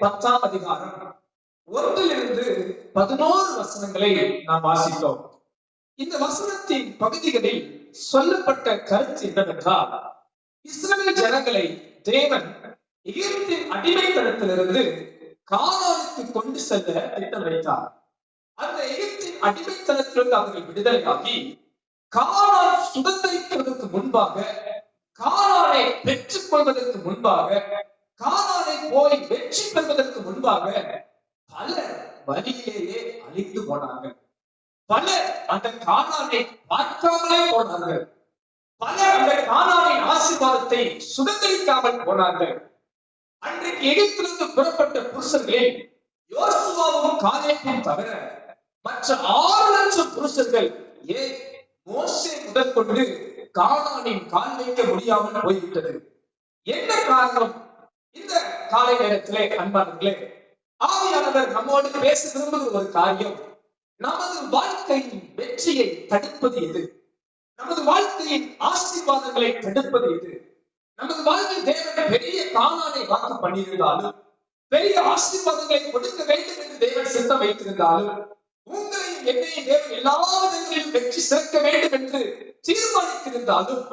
10ஆம் அதிகாரம் 1 11 வசனங்களை நாம் வாசித்தோம். இந்த வசனத்தின் பகுதிகளில் சொல்லப்பட்ட கருத்து என்னவென்றால், இஸ்ரவேல் ஜனங்களை தேவன் எகிப்தின் அடிமைத்தனத்திலிருந்து கானானுக்கு கொண்டு செல்ல திட்டம் வைத்தார். அந்த எகிப்தின் அடிமைத்தனத்திலிருந்து அவர்கள் விடுதலையாகி கானான் சுதந்திரிப்பதற்கு முன்பாக, கானானை பெற்றுக் கொள்வதற்கு முன்பாக, கானானை போய் வெற்றி பெறுவதற்கு முன்பாக பலர் வழியிலேயே அழிந்து போனார்கள். பலர் அந்த கானானை பார்க்காமலே போனார்கள். பலர் அந்த கானானின் ஆசீர்வாதத்தை சுதந்திரிக்காமல் போனார்கள். அன்றைக்கு எகிப்திலிருந்து புறப்பட்ட புருஷர்களில் யோசுவாவும் காலேபும் தவிர மற்ற 6 லட்சம் புருஷர்கள் ஏன் மோசே முதல் கொண்டு கானானின் கால் வைக்க முடியாமல் போய்விட்டது. என்ன காரணம்? இந்த காலை நேரத்திலே அன்பானவர்களே, ஆவியானவர் நம்மோடு பேச விரும்புகிற ஒரு காரியம், நமது வாழ்க்கையின் வெற்றியை தடுப்பது எது? நமது வாழ்க்கையின் ஆசீர்வாதங்களை தடுப்பது எது? நமது வாழ்வில் தேவன் பெரிய கானானை வாக்கு பண்ணியிருந்தாலும், பெரிய ஆசீர்வாதங்களை கொடுக்க வேண்டும் என்று தேவன் சித்தம் வைத்திருந்தாலும், உங்களையும் என்னையும் தேவன் எல்லா விதங்களிலும் வெற்றி சேர்க்க வேண்டும் என்று தீர்மானித்திருந்தாலும்,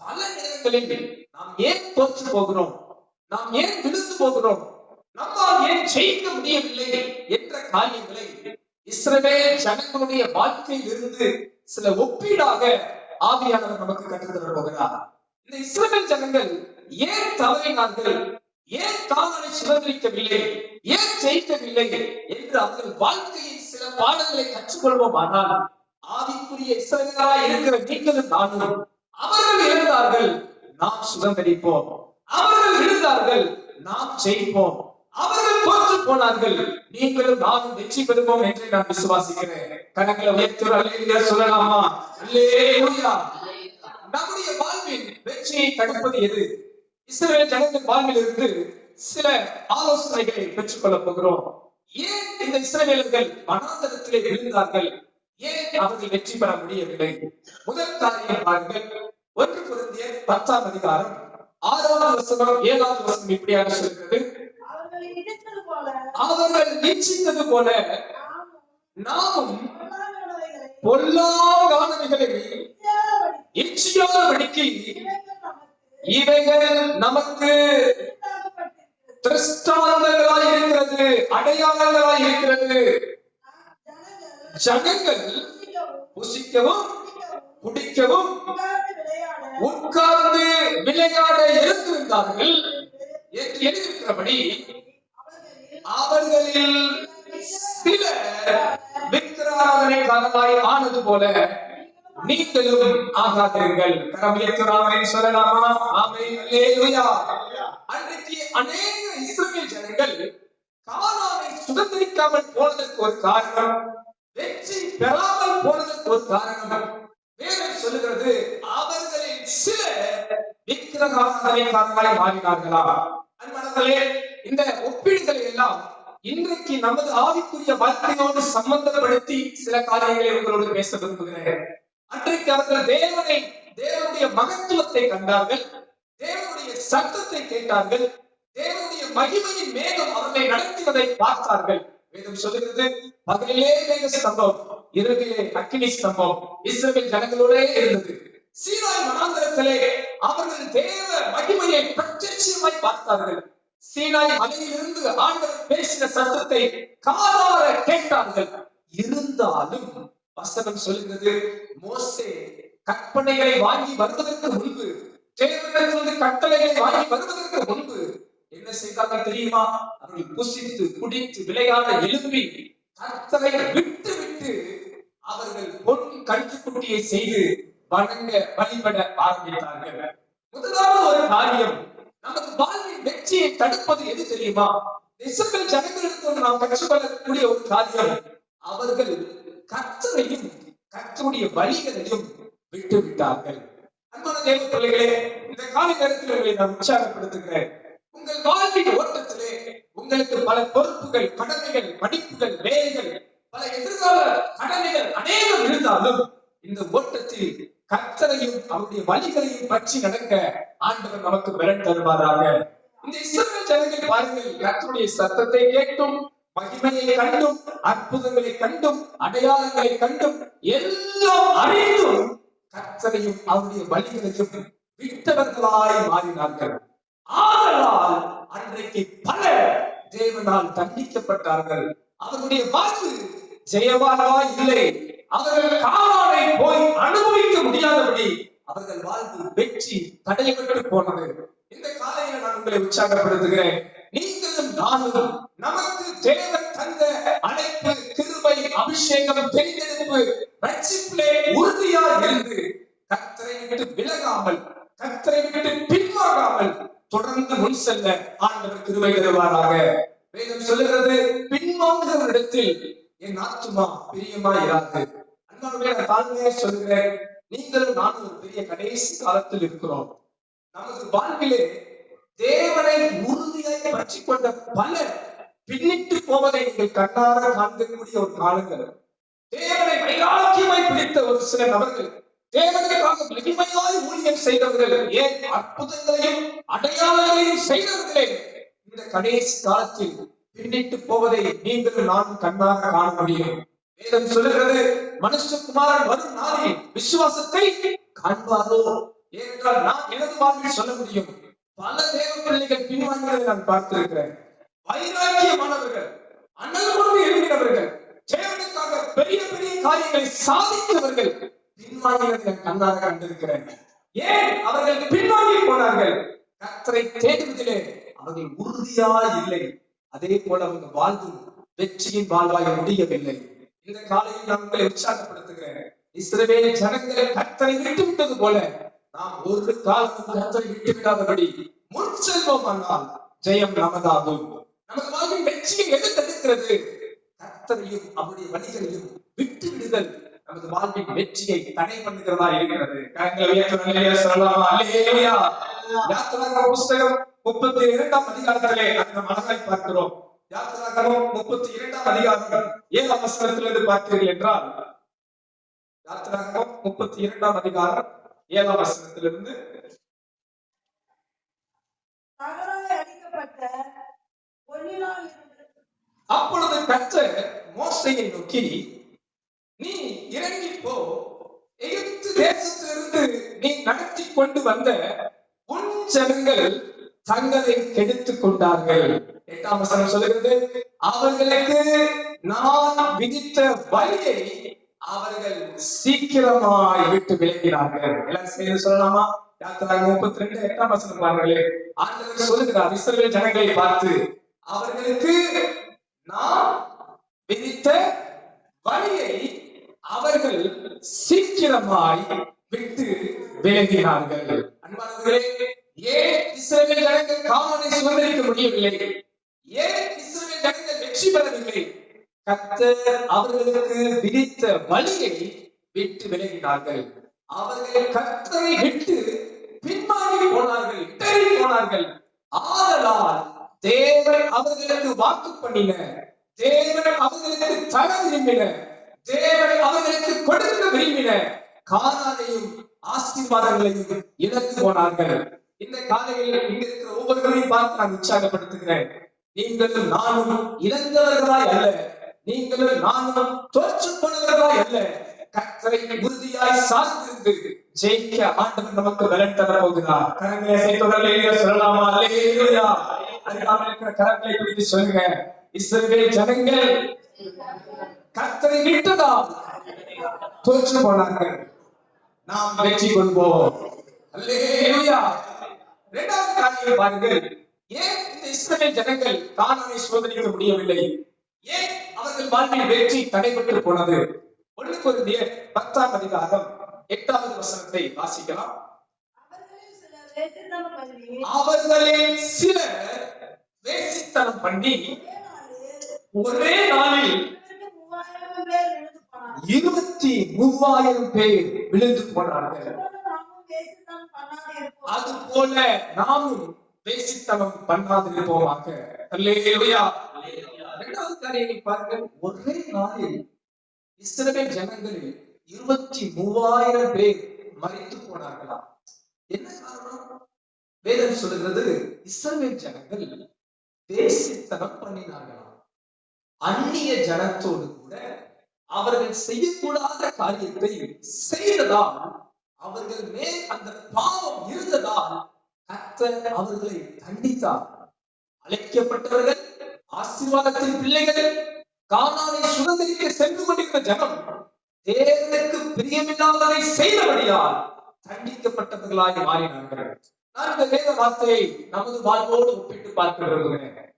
பல நேரங்களில் நாம் ஏன் தோற்று போகிறோம்? நாம் ஏன் விழுந்து போகிறோம்? நம்மால் ஏன் ஜெயிக்க முடியவில்லை என்ற காரியங்களை இஸ்ரவேல் ஜனங்களுடைய வாழ்க்கையில் இருந்து சில ஒப்பீடாக ஆவியானவர் நமக்கு கற்றுத்தர போகிறார். இந்த இஸ்ரவேல் ஜனங்கள் ஏன் தவறினார்கள், ஏன் கானானை சுதந்திரிக்கவில்லை, ஏன் ஜெயிக்கவில்லை என்று அவர்கள் வாழ்க்கையில் சில பாடங்களை கற்றுக்கொள்வோம். ஆனால் ஆவிக்குரிய இஸ்ரவேலராய் இருக்கிற நீங்களும் நானும், அவர்கள் இருந்தார்கள், நாம் சுதந்திரிப்போம். அவர்கள் இருந்தார்கள், நாம் ஜெயிப்போம். அவர்கள் தோற்று போனார்கள், நீங்களும் நானும் வெற்றி பெறுவோம் என்று நான் விசுவாசிக்கிறேன். கணக்கில் உயர்த்துற சொல்லலாமா? அல்லேலூயா. நம்முடைய வாழ்வின் வெற்றியை தடுப்பது எது? இஸ்ரவேல் ஜனங்கள் வாழ்வில் இருந்து சில ஆலோசனைகளை பெற்றுக் கொள்ளப் போகிறோம். ஏன் இந்த இஸ்ரவேலர்கள் வனாந்தரத்திலே விழுந்தார்கள்? ஏன் அவர்கள் வெற்றி பெற முடியவில்லை? முதல் காரியம் பாருங்கள். 1 கொரிந்தியர் 10ஆம் அதிகாரம் 6வது வசனம் 7வது வசனம் இப்படியாக சொல்கிறது, அவர்கள் இச்சித்தது போல நாமும் பொல்லாங்கானவைகளை இச்சியாதபடிக்கு இவைகள் நமக்கு திருஷ்டாந்தங்களாய் இருக்கிறது, அடையாளங்களாய் இருக்கிறது. ஜனங்கள் புசிக்கவும் குடிக்கவும் உட்கார்ந்து விளையாட எழுந்திருந்தார்கள் என்று எழுதியிருக்கிறபடி அவர்களில் சில விக்கிரகாராதனைக்காரராய் ஆனது போல நீங்களும் ஆகாதீர்கள். கரமியத்துராமனை சொல்லலாமா? ஆமென், அல்லேலூயா. அன்றைக்கு அநேக இஸ்ரவேல் ஜனங்கள் கானானை சுதந்திரிக்காமல் போனதற்கு ஒரு காரணம், வெற்றி பெறாமல் போனதற்கு ஒரு காரணம், வேதம் சொல்லுகிறது அவர்களில் சில விக்கிரகாராதனைக்காரராய் மாறினார்களா? அன்பானவர்களே, இந்த ஒப்பீடுகளை எல்லாம் இன்றைக்கு நமது ஆவிக்குரிய வாழ்க்கையோடு சம்பந்தப்படுத்தி சில காரியங்களை உங்களோடு பேச விரும்புகிறேன். அன்றைக்கு அவர்கள் தேவனுடைய மகத்துவத்தை கண்டார்கள், தேவனுடைய சத்தத்தை கேட்டார்கள், தேவனுடைய மகிமையின் மேகம் அவர்களை நடத்துவதை பார்த்தார்கள். வேதம் சொல்லுகிறது, பகலிலே மேக ஸ்தம்பம், இரவிலே அக்கினி ஸ்தம்பம் இஸ்ரவேல் ஜனங்களோட இருந்தது. சீனாய் வனாந்தரத்திலே அவர்கள் தேவ மகிமையை பிரத்யட்சமாய் பார்த்தார்கள். சீனாய் மலையிலிருந்து ஆண்டவர் பேசின சத்தத்தை காதார கேட்டார்கள். இருந்தாலும் வசனம் சொல்லுகிறது, மோசே கற்பனைகளை வாங்கி வருவதற்கு முன்பு, தேவனிடத்திலிருந்து கட்டளைகளை வாங்கி வருவதற்கு முன்பு என்ன செய்தார்கள் தெரியுமா? அவர்கள் புசித்து குடித்து விளையாட எழுப்பி கர்த்தரை விட்டு விட்டு அவர்கள் பொன் கன்றுக்குட்டியை செய்து வணங்க வழிபட ஆரம்பித்தார்கள். முதலாவது ஒரு காரியம், நமது வாழ்வின் வெற்றியை தடுப்பது எது தெரியுமா? இஸ்ரவேல் ஜனங்களிடத்தில் நாம் கற்றுக்கொள்ளக்கூடிய ஒரு காரியம், அவர்கள் கர்த்தரையும் கர்த்தருடைய வழிகளையும் விட்டு விட்டார்கள். அன்பான தேவ பிள்ளைகளே, இந்த கால நேரத்தில் உங்களை நான் உற்சாகப்படுத்துகிறேன். உங்கள் வாழ்வின் ஓட்டத்திலே உங்களுக்கு பல பொறுப்புகள், கடமைகள், படிப்புகள், வேலைகள், பல எதிர்கால கடமைகள் அநேகம் இருந்தாலும் இந்த ஓட்டத்தில் கர்த்தரையும் அவருடைய வழிகளையும் பற்றி நடக்க ஆண்டவர் நமக்கு பலன் தருவாராக. இந்த இஸ்ரவேல் ஜனங்கள் பாருங்கள், கர்த்தருடைய சத்தத்தை கேட்டும், மகிமையை கண்டும், அற்புதங்களை கண்டும், அடையாளங்களை கண்டும், எல்லாம் அறிந்தும் கர்த்தரையும் அவருடைய வழிகளையும் விட்டவர்களாய் மாறினார்கள். ஆதலால் அன்றைக்கு பலர் தேவனால் தண்டிக்கப்பட்டார்கள். அவருடைய வாழ்வு ஜெயவானவாய் இல்லை. அவர்கள் கானானை போய் அனுபவிக்க முடியாதபடி அவர்கள் வாழ்வு வெற்றி தடைபட்டு போனது. இந்த காலையில நான் உங்களை உற்சாகப்படுத்துகிறேன். நீங்களும் நானும் நமக்கு தேவன் தந்த அழைப்பு, கிருபை, அபிஷேகம், தெரிந்தெடுப்பு, ரட்சிப்பிலே உறுதியா இருந்து கர்த்தரை விட்டு விலகாமல், கர்த்தரை விட்டு பின்வாங்காமல் தொடர்ந்து முன் செல்ல ஆண்டவர் கிருபை தருவாராக. வேதம் சொல்லுகிறது, பின்வாங்குகிறவரிடத்தில் என் ஆத்துமா பிரியமா இராது. அன்பானவர்களே, நான் தாழ்மையாக சொல்கிறேன், நீங்களும் நானும் ஒரு பெரிய கடைசி காலத்தில் இருக்கிறோம். நமது வாழ்விலே தேவனை உறுதியாக பற்றி கொண்ட பலர் பின்னிட்டு போவதை நீங்கள் கண்ணார காண்கக்கூடிய ஒரு காலங்கள். தேவனை வைராக்கியமாய் பிடித்த ஒரு சில நபர்கள், தேவனுக்காக மகிமையாய் ஊழியம் செய்தவர்கள், ஏன் அற்புதங்களையும் அடையாளங்களையும் செய்தவர்களே இந்த கடைசி காலத்தில் பின்னிட்டு போவதை நீங்களும் நானும் கண்ணாக காண முடியும். வேதம் சொல்லுகிறது, மனுஷகுமாரன் வரும் நாளில் விசுவாசத்தை காண்பாரோ? ஏனென்றால் நான் எனது வாழ்வில் சொல்ல முடியும், பல தேவ பிள்ளைகள் பின்வாங்கியதை நான் பார்த்திருக்கிறேன். வைராக்கியமானவர்கள், அனல் கொண்டு எழுதினவர்கள், தேவனுக்காக பெரிய பெரிய காரியங்களை சாதித்தவர்கள் பின்வாங்கியதை நான் கண்ணாக கண்டிருக்கிறேன். ஏன் அவர்கள் பின்வாங்கி போனார்கள்? கர்த்தரை தேடுவதிலே அவர்கள் உறுதியா இல்லை. அதே போல அவங்க வாழ்வும் வெற்றியின் வாழ்வாய் முடியவில்லை. இந்த காலையில் நான் உங்களை உற்சாகப்படுத்துகிறேன். இஸ்ரவேல் ஜனங்கள் கர்த்தரை விட்டு விட்டது போல நாம் ஒரு காலமும் கர்த்தரை விட்டு விடாதபடி முன் செல்வோம். ஆனால் ஜெயம் நமதாகும். நமது வாழ்வின் வெற்றியை எது தடுக்கிறது? கர்த்தரையும் அவருடைய வழிகளையும் விட்டு விடுதல் நமது வாழ்வின் வெற்றியை தடை பண்ணுகிறதா இருக்கிறது. யாத்திராகமம் புஸ்தகம் 32ஆம் அதிகாரத்திலே நாம் அழகாய் பார்க்கிறோம். யாத்திராகமம் 32ஆம் அதிகாரம் 7ஆம் வசனத்திலிருந்து பார்த்தீர்கள் என்றால், யாத்திராகமம் 32ஆம் அதிகாரம் 7ஆம் வசனத்திலிருந்து, அப்பொழுது கர்த்தர் மோசேயை நோக்கி, நீ இறங்கி போ, எகிப்து தேசத்திலிருந்து நீ நடத்தி கொண்டு வந்த உன் ஜனங்கள் தங்களை கெடுத்துக் கொண்டார்கள். 8ஆம் வசனம் சொல்லுகிறது, அவர்களுக்கு நான் விதித்த வழியை அவர்கள் சீக்கிரமாய் விட்டு விலகினார்கள். எல்லாம் சேர்ந்து சொல்லலாமா? யாத்திராகமம் 32 8ஆம் வசனம் பாருங்களே. ஆண்டவர் சொல்லுகிறார் இஸ்ரவேல் ஜனங்களை பார்த்து, அவர்களுக்கு நான் விதித்த வழியை அவர்கள் சீக்கிரமாய் விட்டு விலகினார்கள். அன்பானவர்களே, ஏன் இஸ்ரவேல் ஜனங்கள் கானானை சுதந்தரிக்க முடியவில்லை? ஏன் இஸ்ரவேல் ஜனங்கள் வெற்றி பெறவில்லை? கர்த்தர் அவர்களுக்கு விதித்த வழியை விட்டு விலகினார்கள். அவர்கள் கர்த்தரை விட்டு பின்வாங்கி போனார்கள், இடறி போனார்கள். ஆதலால் தேவன் அவர்களுக்கு வாக்கு பண்ணின, தேவன் அவர்களுக்கு தர விரும்பின, தேவன் அவர்களுக்கு கொடுக்க விரும்பின கானானையும் ஆசீர்வாதங்களையும் இழந்து போனார்கள். இந்த காலையில் இங்க இருக்கிற ஒவ்வொருவரையும் பார்த்து நான் உற்சாகப்படுத்துகிறேன். நீங்களும் நானும் இழந்தவர்களாய் அல்ல, நீங்களும் நானும் தோற்று போனவர்களாய் அல்ல, கர்த்தரை உறுதியாய் சார்ந்திருந்து ஜெயிக்க ஆண்டவர் நமக்கு பலன் தர போகிறார். கரங்களை அசைத்தவர்களே சொல்லலாமா? அல்லேலூயா. அருகாமையில் இருக்கிற கரங்களை பிடித்து சொல்லுங்க, இஸ்ரவேல் ஜனங்கள் கர்த்தரை விட்டதால் தோற்று போனார்கள், நாம் வெற்றி கொள்வோம். அல்லேலூயா. இரண்டாவது காரியம் பாருங்கள், ஏன் இந்த இஸ்ரவேல் ஜனங்கள் கானானை சோதனைக்க முடியவில்லை? ஏன் அவர்கள் வாழ்வில் வெற்றி தடைபட்டு போனது? 1 கொரிந்தியர் 10ஆம் அதிகாரம் 8வது வசனத்தை வாசிக்கலாம். அவர்களில் சிலர் வேசித்தனம் பண்ணி ஒரே நாளில் 23,000 பேர் விழுந்து போனார்கள். அது போல நாமும் வேசித்தனம் பண்ணாதிருப்போமாக. அல்லேலூயா. இரண்டாவது காரியத்தை பாருங்கள், ஒரே நாளில் இஸ்ரவேல் ஜனங்களில் 23,000 பேர் மரித்து போனார்களாம். என்ன காரணம்? வேதம் சொல்லுகிறது, இஸ்ரவேல் ஜனங்கள் வேசித்தனம் பண்ணினார்களாம். அந்நிய ஜனத்தோடு கூட அவர்கள் செய்யக்கூடாத காரியத்தை செய்ததால், அவர்கள் மேல் அந்த பாவம் இருந்ததால் கர்த்தர் அவர்களை தண்டித்தார். அழைக்கப்பட்டவர்கள், ஆசீர்வாதத்தின் பிள்ளைகள், கானானை சுதந்திரிக்க சென்று கொண்டிருந்த ஜனம் தேவனுக்கு பிரியமில்லாததை செய்தபடியால் தண்டிக்கப்பட்டவர்களாய் மாறினார்கள். நான் இந்த வேத வார்த்தையை நமது வாழ்வோடு ஒப்பிட்டு பார்க்க விரும்புகிறேன்.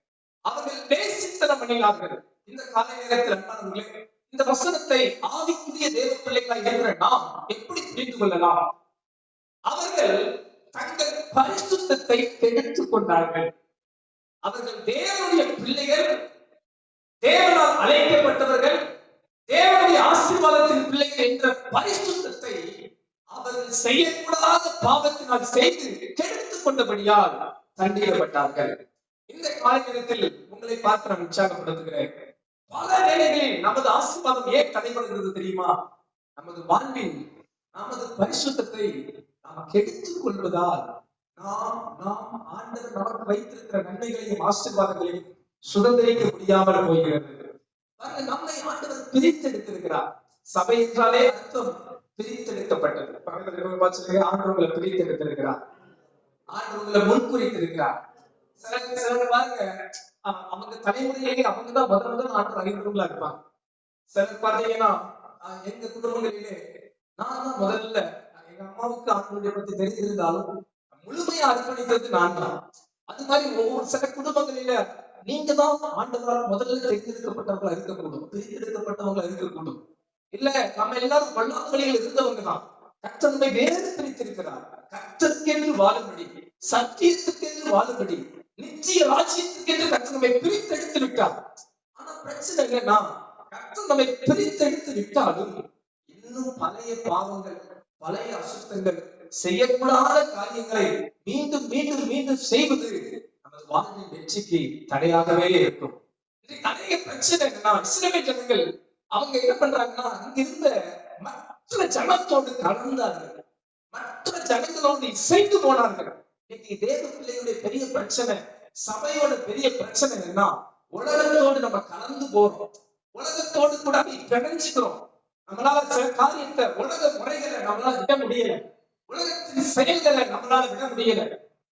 அவர்கள் வேசித்தனம் பண்ணினார்கள். இந்த காலை நேரத்தில் அன்பானவர்களே, இந்த வசனத்தை ஆவிக்குரிய தேவ பிள்ளைகளாய் இருக்கிற நாம் எப்படி புரிந்து கொள்ளலாம்? அவர்கள் தங்கள் பரிசுத்தத்தை கெடுத்துக் கொண்டார்கள். அவர்கள் தேவனுடைய பிள்ளைகள், தேவனால் அழைக்கப்பட்டவர்கள், தேவனுடைய ஆசீர்வாதத்தின் பிள்ளைகள் என்ற பரிசுத்தத்தை அவர்கள் செய்யக்கூடாத பாவத்தினால் செய்து கெடுத்துக் கொண்டபடியால் தண்டிக்கப்பட்டார்கள். இந்த காலகட்டத்தில் உங்களை பார்த்து நான் உற்சாகப்படுத்துகிறேன். பல வேளைகளில் நமது ஆசீர்வாதம் ஏன் தடைபடுகிறது தெரியுமா? நமது வாழ்வில் நமது பரிசுத்தத்தை நாம் கெடுத்துக் கொள்வதால் நாம் ஆண்டவர் நமக்கு வைத்திருக்கிற நன்மைகளையும் ஆசீர்வாதங்களையும் சுதந்திரிக்க முடியாமல் போகிறது. நம்மை ஆண்டவர் பிரித்தெடுத்திருக்கிறார். சபை என்றாலே அர்த்தம் பிரித்தெடுக்கப்பட்டது. பக்கத்துல ஆண்டு உங்களை பிரித்தெடுத்திருக்கிறார். ஆண்டு உங்களை முன்குறித்திருக்கிறார். சிலர் பாருங்க, அவங்க தலைமுறையிலேயே அவங்கதான் முதல் ஆண்டு அறிவுறுங்களா இருப்பாங்க. சிலர் பாத்தீங்கன்னா, எங்க குடும்பங்களிலே நான் தான் முதல்ல, எங்க அம்மாவுக்கு ஆண்டுடைய பத்தி தெரிந்திருந்தாலும் முழுமையா அர்ப்பணித்தது நான் தான். அது மாதிரி ஒவ்வொரு சில குடும்பங்களில நீங்க தான் ஆண்டவரால் முதல்ல தேர்ந்தெடுக்கப்பட்டவங்களா இருக்கக்கூடும், பிரித்தெடுக்கப்பட்டவங்களா இருக்கக்கூடும். இல்ல, நம்ம எல்லாரும் பொல்லாத வழியில் இருந்தவங்க தான். கர்த்தர் நம்மை வேறு பிரித்திருக்கிறார். கர்த்தருக்கென்று வாழும்படி, சத்தியத்துக்கென்று வாழும்படி, நிச்சய ராஜ்யத்துக்கென்று கர்த்தர் நம்மை பிரித்தெடுத்து விட்டார். ஆனா பிரச்சனை என்னன்னா, கர்த்தர் நம்மை பிரித்தெடுத்து விட்டாலும் இன்னும் பழைய பாவங்கள், பழைய அசுத்தங்கள், செய்யக்கூடாத காரியங்களை மீண்டும் மீண்டும் மீண்டும் செய்வது நமது வாழ்வின் வெற்றிக்கு தடையாகவே இருக்கும். அநேக பிரச்சனை என்னன்னா, இஸ்ரவேல் ஜனங்கள் அவங்க என்ன பண்றாங்கன்னா, அங்க இருந்த மற்ற ஜனத்தோடு கலந்தார்கள், மற்ற ஜனங்களோடு இசைந்து போனார்கள். இன்னைக்கு தேவ பிள்ளைகளுடைய பெரிய பிரச்சனை, சபையோட பெரிய பிரச்சனை என்னன்னா, உலகத்தோடு நம்ம கலந்து போறோம், உலகத்தோடு கூட பிணைஞ்சுக்கிறோம். நம்மளால சில காரியத்தை, உலக முறைகளை நம்மளால விட முடியல, உலகத்தின் செயல்களை நம்மளால விட முடியல.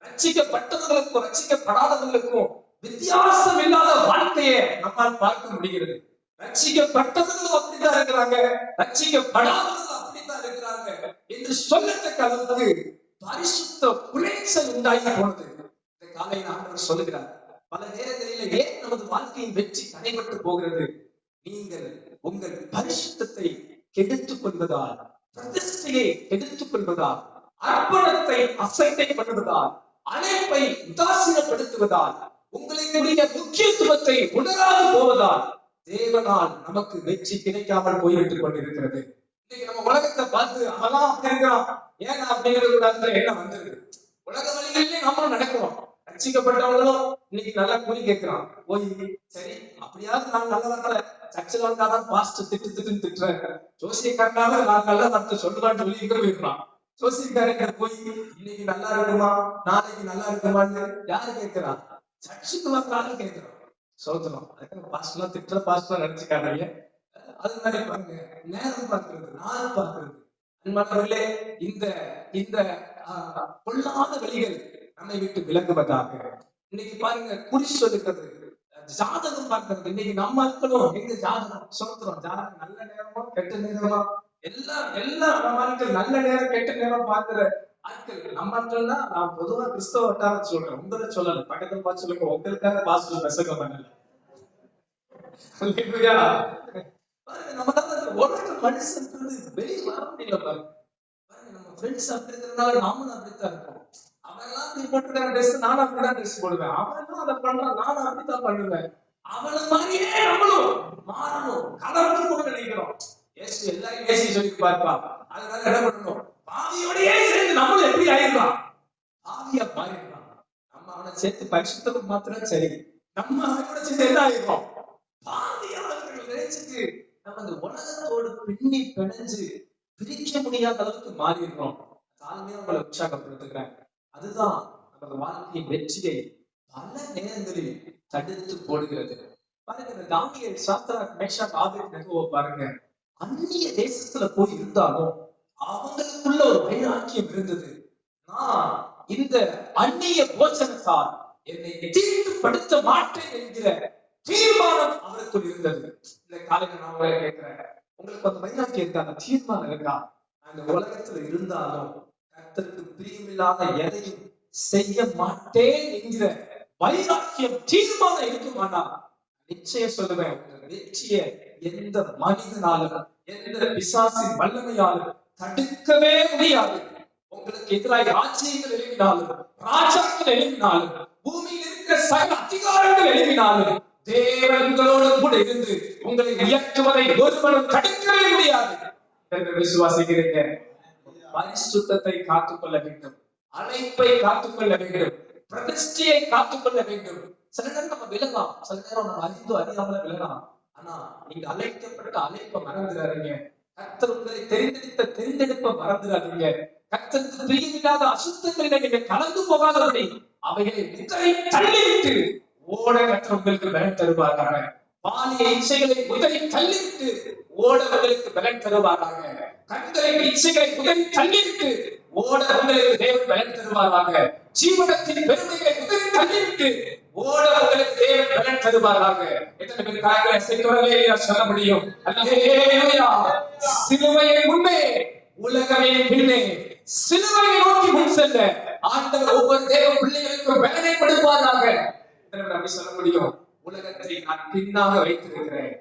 ரட்சிக்கப்பட்டவர்களுக்கும் ரட்சிக்கப்படாதவர்களுக்கும் வித்தியாசம் இல்லாத வாழ்க்கையை நம்மால் பார்க்க முடிகிறது. ரட்சிக்கப்பட்டவர்களும் அப்படித்தான் இருக்கிறாங்க, ரட்சிக்கப்படாதவர்களும் அப்படித்தான் இருக்கிறாங்க என்று சொல்லத்தக்க அளவுக்கு பரிசுத்த குறைச்சல் உண்டாகி போனது. இந்த காலையில் ஆண்டவர் சொல்லுகிறார், பல நேரங்களில் ஏன் நமது வாழ்க்கையின் வெற்றி தடைபட்டு போகிறது? நீங்கள் உங்கள் பரிசுத்தத்தை கெடுத்துக் கொள்வதால், பிரதிஷ்டையை கெடுத்துக் கொள்வதால், அர்ப்பணத்தை அசட்டை பண்ணுவதால், அழைப்பை உதாசீனப்படுத்துவதால், உங்களுடைய முக்கியத்துவத்தை உணராது போவதால் தேவனால் நமக்கு வெற்றி கிடைக்காமல் போய்விட்டுக் கொண்டிருக்கிறது. இன்னைக்கு நம்ம உலகத்தை பார்த்து அவெல்லாம் அப்படி இருக்கிறான், ஏன் அப்படிங்கிற கூடாதுன்ற எண்ணம் வந்துருக்கு. உலக வழிகளிலே நாமளும் நடக்கிறோம். ரட்சிக்கப்பட்டவங்களும் இன்னைக்கு நல்லா கூலி கேட்கிறான். போய் சரி, அப்படியாவது நான் நல்ல வரல, சர்ச்சில் வந்தாதான் பாஸ்டர் திட்டுன்னு திட்டுறேன், ஜோசியக்காரனால நான் நல்ல வார்த்தை சொல்லலான்னு சொல்லி இங்க போயிருக்கலாம். ஜோசியக்காரங்க போய் இன்னைக்கு நல்லா இருக்குமா, நாளைக்கு நல்லா இருக்குமான்னு யாரு கேட்கிறான்? சர்ச்சுக்கு வந்தாலும் கேட்கிறான். சோதனம். அதுக்காக பாஸ்டர்லாம் திட்டுற பாஸ்டர் நினைச்சுக்காதீங்க. அது மாதிரி பாருங்க, நேரம் பார்க்கிறது, நாள் பார்க்கிறது. அன்பானவர்களே, இந்த இந்த பொல்லாத வழிகள் நம்மை விட்டு விலகுவதாக. இன்னைக்கு பாருங்க, குறி சொல்லுகிறது, ஜாதகம் பார்க்கிறது. இன்னைக்கு நம்ம ஆட்களும் எங்க ஜாதகம் சொல்றோம், ஜாதகம் நல்ல நேரமா கெட்ட நேரமா, எல்லாம் நம்ம ஆட்கள் நல்ல நேரம் கெட்ட நேரம் பார்க்கிற ஆட்கள். நம்ம ஆட்கள்னா நான் பொதுவா கிறிஸ்தவ வட்டாரம் சொல்றேன், உங்களை சொல்லல, பக்கத்துல பார்த்து சொல்லுங்க, உங்களுக்காக பாஸ்டர் பிரசங்கம் பண்ணல. நம்மளால உலக மனுஷன் வெளியே வர முடியல. பாருங்க, நம்ம ஃப்ரெண்ட்ஸ் அப்படி இருக்கிறதுனால நாமளும் அப்படித்தான் இருக்கோம். அவெல்லாம் அப்படி போட்டுக்கிற ட்ரெஸ் நானும் அப்படிதான் ட்ரெஸ் போடுவேன், அவனும் அதை பண்றான் நானும் அப்படித்தான் பண்ணுவேன். அவளை மாதிரியே நம்மளும் மாறணும், கலந்து கூட நினைக்கிறோம். ஏசு எல்லாரும் ஏசி சொல்லி பார்ப்பா, அதனால என்ன பண்ணணும், பாவியோடயே சேர்ந்து நம்மளும் எப்படி ஆயிடலாம், பாவியா மாறிடலாம். நம்ம அவனை சேர்த்து பரிசுத்தத்துக்கு மாத்திரம் சரி, நம்ம அவனோட சேர்ந்து என்ன ஆயிடுறோம், பாவியாளர்கள் நினைச்சிட்டு நம்ம அந்த உலகத்தோடு பின்னி பிணைஞ்சு பிரிக்க முடியாத அளவுக்கு மாறிடுறோம். தாழ்மையா உங்களை உற்சாகப்படுத்துகிறேன். அதுதான் நம்ம அவரது வாழ்க்கையின் வெற்றியை பல நேரங்களில் தடுத்து போடுகிறது. பாருங்க, இந்த தானியேல், சாத்ராக், மேஷாக், ஆபேத்நேகோவை பாருங்க, அந்நிய தேசத்துல போய் இருந்தாலும் அவங்களுக்குள்ள ஒரு வைராக்கியம் இருந்தது. நான் இந்த அந்நிய போஜனத்தால் என்னை தீட்டுப்படுத்த மாட்டேன் என்கிற தீர்மானம் அவருக்குள் இருந்தது. இந்த காலையில நான் உங்களை கேட்கிறேன், உங்களுக்கு அந்த வைராக்கியம் இருக்கா? அந்த தீர்மானம் இருக்கா? அந்த உலகத்துல இருந்தாலும் கர்த்தருக்கு பிரியமில்லாத எதையும் செய்ய மாட்டேன் என்கிற வைராக்கியம், தீர்மானம் இருக்குமானா நிச்சயம் சொல்லுவேன், வெற்றிய எந்த மனிதனாலும் எந்த பிசாசின் வல்லமையாலும் தடுக்கவே முடியாது. உங்களுக்கு எதிராக ராஜ்யங்கள் எழுப்பினாலும், ராஜாக்கள் எழுப்பினாலும், பூமியில் இருக்கிற சகல அதிகாரங்கள் எழுப்பினாலும் தேவன் உங்களோடு கூட இருந்து உங்களை உயர்த்துவதை ஒருவனும் தடுக்கவே முடியாது. விசுவாசிக்கிறீங்க? பரிசுத்தத்தை காத்துக்கொள்ள வேண்டும், அழைப்பை காத்துக்கொள்ள வேண்டும், பிரதிஷ்டையை காத்துக்கொள்ள வேண்டும். சில நேரம் நம்ம விழலாம், சில நேரம் நம்ம அறிந்து அறியாமல விழலாம். ஆனா நீங்க அழைக்கப்பட்ட அழைப்பை மறந்துடாதீங்க. கர்த்தர் உங்களை தெரிந்தெடுப்ப மறந்துடாதீங்க. கர்த்தருக்கு பிரியமில்லாத அசுத்தங்களில நீங்க கலந்து போகாதபடி அவைகளை உதறி தள்ளிவிட்டு ஓட கர்த்தர் உங்களுக்கு பலன் தருவாராக. பாலிய இச்சைகளை உதறி தள்ளிவிட்டு ஓட உங்களுக்கு பலன் தருவாராக. கண்களின் இச்சைகளை உதறி தள்ளிவிட்டு ஓட உங்களுக்கு தேவன் பலன் தருவாராக. ஜீவனத்தின் பெருமைகளை உதறி தள்ளிவிட்டு ஓட உங்களுக்கு தேவன் பலன் தருவாராக. எத்தனை பேர் காயங்களை அசைக்கிறவர்களே சொல்ல முடியும்? அல்லேலூயா. சிலுவையை முன்னே, உலகமே பின்னே, சிலுவையை நோக்கி முன் செல்ல ஆண்டவர் ஒவ்வொரு தேவ பிள்ளைகளுக்கும் பலனை கொடுப்பாராக. அப்படி சொல்ல முடியும்? உலகத்தை நான் பின்னாக வைத்திருக்கிறேன்,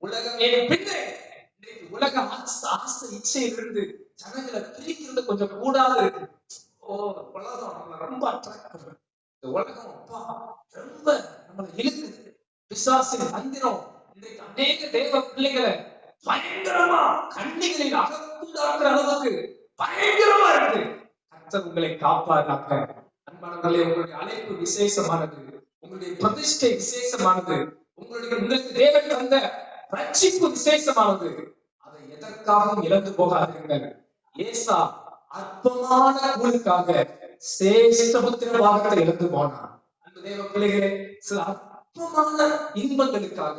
உலகம் என் பின்னே. உலக ஆசை இச்சையிலிருந்து ஜனங்களை பிரிக்கிறது கொஞ்சம் கூடாது இருக்கு. உலகம் நம்மளை ரொம்ப அட்ராக்ட், இந்த உலகம் அப்பா ரொம்ப நம்மளை இழுக்குது. பிசாசின் மந்திரம் இன்றைக்கு அநேக தேவ பிள்ளைகளை பயங்கரமா கண்ணிகளில் அகக்கூடாக்குற அளவுக்கு பயங்கரமா இருக்கு. கர்த்தர் உங்களை காப்பாராக. அன்பானவர்களே, உங்களுடைய அழைப்பு விசேஷமானது, உங்களுடைய பிரதிஷ்டை விசேஷமானது, உங்களுக்கு தேவன் தந்த ரட்சிப்பு விசேஷமானது. அதை எதற்காகவும் இழந்து போகாதீர்கள். ஏசா அற்பமான கூலுக்காக சேஷ்டபுத்திர பாகத்தை இழந்து போனான். அந்த தேவ பிள்ளைகளே, சில அற்பமான இன்பங்களுக்காக,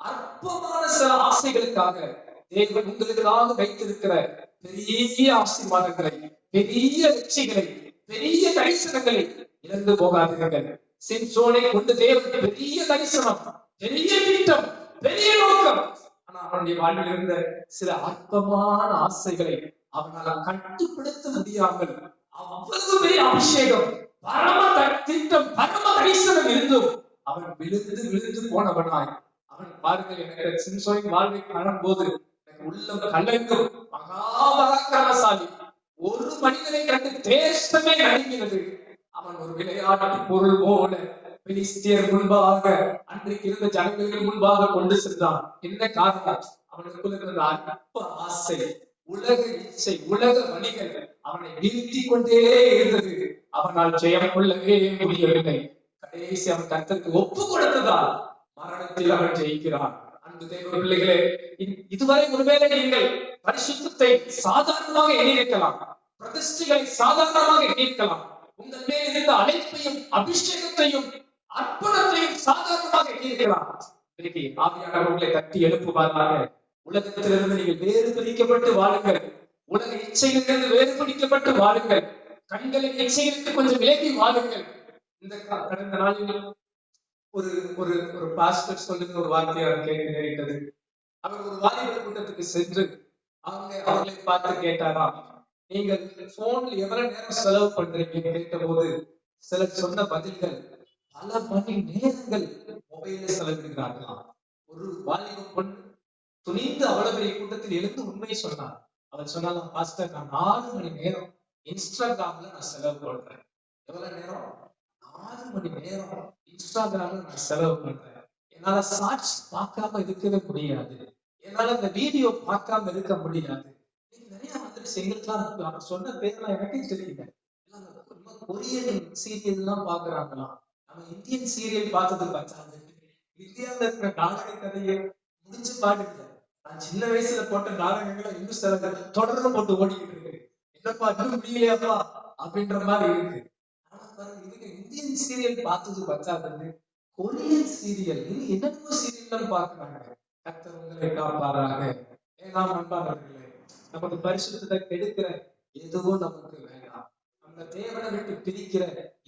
அற்பமான சில ஆசைகளுக்காக தேவன் உங்களுக்காக வைத்திருக்கிற பெரிய ஆசீர்வாதங்களை, பெரிய வெற்றிகளை, பெரிய தரிசனங்களை இழந்து போகாதீர்கள். சிம்சோனை கொண்டு தேவன் பெரிய தரிசனம், பெரிய திட்டம், பெரிய நோக்கம். ஆனா அவனுடைய வாழ்வில் இருந்த சில அற்பமான ஆசைகளை அவனால் கட்டுப்படுத்த முடியாமல், அவ்வளவு பெரிய அபிஷேகம், பரம திட்டம், பரம தரிசனம் இருந்தும் அவன் விழுந்து விழுந்து போனவனாய். அவன் பாருங்கள், எனக்கு சிம்சோனின் வாழ்வை காணும் போது எனக்கு உள்ளம் கலங்கும். மகாபராக்கிரமசாலி, ஒரு மனிதனை கண்டு தேசமே நடுங்கிறது. அவன் ஒரு விளையாட்டு பொருள் போல பெலிஸ்தியர் முன்பாக, அன்றைக்கு இருந்த ஜனங்களுக்கு முன்பாக கொண்டு சென்றான். என்ன காரணம்? அவனுக்குள்ள இருந்த அற்ப ஆசை, உலக இச்சை, உலக வணிகர் அவனை வீழ்த்தி கொண்டே இருந்தது. அவனால் ஜெயம் கொள்ளவே முடியவில்லை. கடைசி அவன் கர்த்தருக்கு ஒப்பு கொடுத்ததால் மரணத்தில் அவன் ஜெயிக்கிறான். அன்பு தேவ பிள்ளைகளே, இதுவரை ஒருவேளை நீங்கள் பரிசுத்தத்தை சாதாரணமாக எண்ணியிருக்கலாம், பிரதிஷ்டைகளை சாதாரணமாக எண்ணியிருக்கலாம், உங்கள் மேல் இருந்த அழைப்பையும் அபிஷேகத்தையும் அர்ப்பணத்தையும் சாதாரணமாக எண்ணியிருக்கலாம். இன்னைக்கு ஆவியானவர் உங்களை தட்டி எழுப்புவாராக. உலகத்திலிருந்து நீங்கள் வேறு பிரிக்கப்பட்டு வாழுங்கள், உலக இச்சையிலிருந்து வேறு பிடிக்கப்பட்டு வாழுங்கள், கண்களின் இச்சைகளுக்கு கொஞ்சம் விலகி வாழுங்கள். இந்த கடந்த நாளில் ஒரு ஒரு ஒரு பாஸ்டர் சொல்லுங்க ஒரு வார்த்தையை கேட்க நேரிட்டது. அவர் ஒரு வாலிபர் கூட்டத்துக்கு சென்று அவர்களை பார்த்து கேட்டாராம், நீங்கள் போன்ல எவ்வளவு நேரம் செலவு பண்றீங்க கேட்ட போது சிலர் சொன்ன பதில்கள், பல மணி நேரங்கள் மொபைல்ல செலவிடுகிறார்களாம். ஒரு வாலிப பொண்ணு துணிந்து அவ்வளவு பெரிய கூட்டத்தில் எழுந்து உண்மையை சொன்னார். அவர் சொன்னாலும், பாஸ்டர் நான் 4 மணி நேரம் இன்ஸ்டாகிராம்ல நான் செலவு பண்றேன். எவ்வளவு நேரம்? 4 மணி நேரம் இன்ஸ்டாகிராம்ல நான் செலவு பண்றேன். என்னால ஷார்ட்ஸ் பார்க்காம இருக்கவே முடியாது, என்னால இந்த வீடியோ பார்க்காம இருக்க முடியாது. நிறைய வந்துருச்சு எங்களுக்குலாம். அவர் சொன்ன பேர்லாம் எனக்கே தெரியல. கொரியன் சீரியல் எல்லாம் பாக்குறாங்களாம். நம்ம இந்தியன் சீரியல் பார்த்தது பார்த்தாங்க. இந்தியாவில இருக்கிற நாடக கதையை முடிஞ்சு பாட்டுல நான் சின்ன வயசுல போட்ட நாடகங்களை இன்னும் சில தொடர்ந்து போட்டு ஓடிக்கிட்டு இருக்கு. என்னப்பா இன்னும் முடியலையாப்பா அப்படின்ற மாதிரி இருக்கு. இதுக்கு இந்தியன் சீரியல் பார்த்தது பத்தாது, கொரியன் சீரியல் என்னென்ன சீரியல் பார்க்கிறாங்க. கர்த்தர் உங்களை காப்பாராக. ஏனாம் அன்பானவர்களே, நமக்கு பரிசுத்தத்தை கெடுக்கிற எதுவும் நமக்கு வேண்டாம். நம்ம தேவனை விட்டு பிரிக்கிற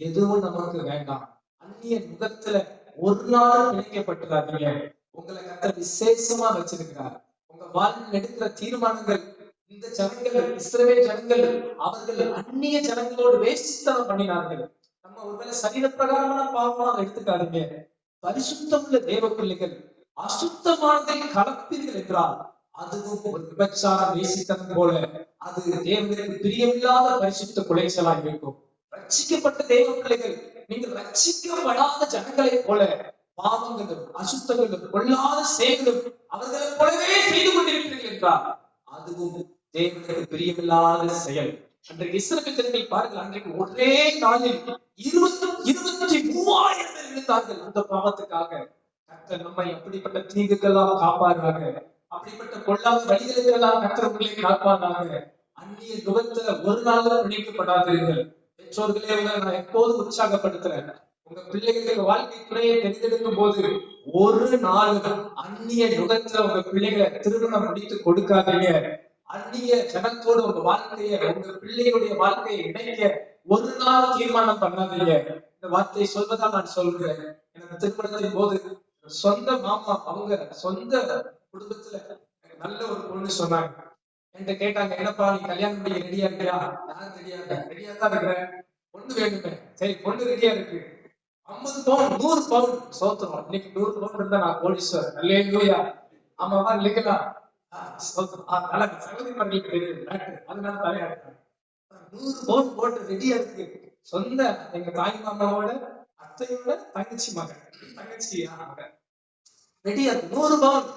எதுவும் நமக்கு வேண்டாம். அந்நிய முகத்துல ஒரு நாள் பிணைக்கப்பட்டுறாதீங்க. உங்களை கர்த்தர் விசேஷமா வச்சிருக்கிறார். உங்க வாழ்வில் எடுக்கிற தீர்மானங்கள், இந்த ஜனங்கள், இஸ்ரவேல் ஜனங்கள், அவர்கள் அந்நிய ஜனங்களோடு வேசித்தனம் பண்ணினார்கள். நம்ம ஒருவேளை சரீர பிரகாரமான பாவமாக எடுத்துக்காதீங்க. பரிசுத்தமுள்ள தேவ பிள்ளைகள் அசுத்தமானதை கலப்பீர்கள் என்றால் அதுவும் ஒரு விபச்சாரம் வேசித்தனம் போல, அது தேவனுக்கு பிரியமில்லாத பரிசுத்த குலைச்சலாய் இருக்கும். ரட்சிக்கப்பட்ட தேவ பிள்ளைகள் நீங்கள் ரட்சிக்கப்படாத ஜனங்களை போல பாவங்களும் அசுத்தங்களும் கொள்ளாத செயல்களும் அவர்களை போலவே செய்து கொண்டிருக்கிறீர்கள் என்றால் அதுவும் தேவனுக்கு பிரியமில்லாத செயல். அன்றைக்கு இஸ்ரவேல் ஜனங்கள் பாருங்கள், அன்றைக்கு ஒரே நாளில் 23,000 பேர் இருந்தார்கள் அந்த பாவத்துக்காக. கர்த்தர் நம்மை அப்படிப்பட்ட தீங்குக்கெல்லாம் காப்பாராக. அப்படிப்பட்ட கொள்ளாத வழிகளுக்கெல்லாம் கர்த்தர் உங்களை காப்பாராக. அந்நிய நுகத்துல ஒரு நாளும் பிணைக்கப்படாதீர்கள். பெற்றோர்களே, நான் எப்போதும் உற்சாகப்படுத்துறேன். உங்க பிள்ளைகளுக்கு வாழ்க்கை துணையை தேர்ந்தெடுக்கும் போது ஒரு நாள் அந்நிய நுகத்துல உங்க பிள்ளைகளை திருமணம் முடித்து கொடுக்காதீங்க. அந்நிய ஜனத்தோடு உங்க வாழ்க்கைய, உங்க பிள்ளைகளுடைய வாழ்க்கையை இணைக்க ஒரு நாள் தீர்மானம் பண்ணாதீங்க. இந்த வார்த்தையை சொல்வதால் நான் சொல்கிறேன். எனக்கு திருமணத்தின் போது சொந்த மாமா, அவங்க சொந்த குடும்பத்துல நல்ல ஒரு பொண்ணு சொன்னாங்க. என்கிட்ட கேட்டாங்க, என்னப்பா நீ கல்யாணம் பண்ணி ரெடியா இருக்கியா? யாரும் ரெடியா இருக்க? ரெடியா தான் இருக்கிறேன். பொண்ணு வேணுமே. சரி, பொண்ணு ரெடியா இருக்கு. 50 பவுன் 100 பவுன் சோத்துறோம். இன்னைக்கு 100 பவுன் இருந்தா நான் கோடீஸ்வரர். அல்லேலூயா. ஆமாவா இல்லைங்களா? சகோதரிமார்களுக்கு தெரியும், அதனால தலையாடுறாங்க. 100 பவுன் போட்டு ரெடியா இருக்கு. சொந்த எங்க தாய் மாமாவோட அத்தையோட தங்கச்சி மகன், தங்கச்சியா ரெடியா இருக்கு. 100 பவுன்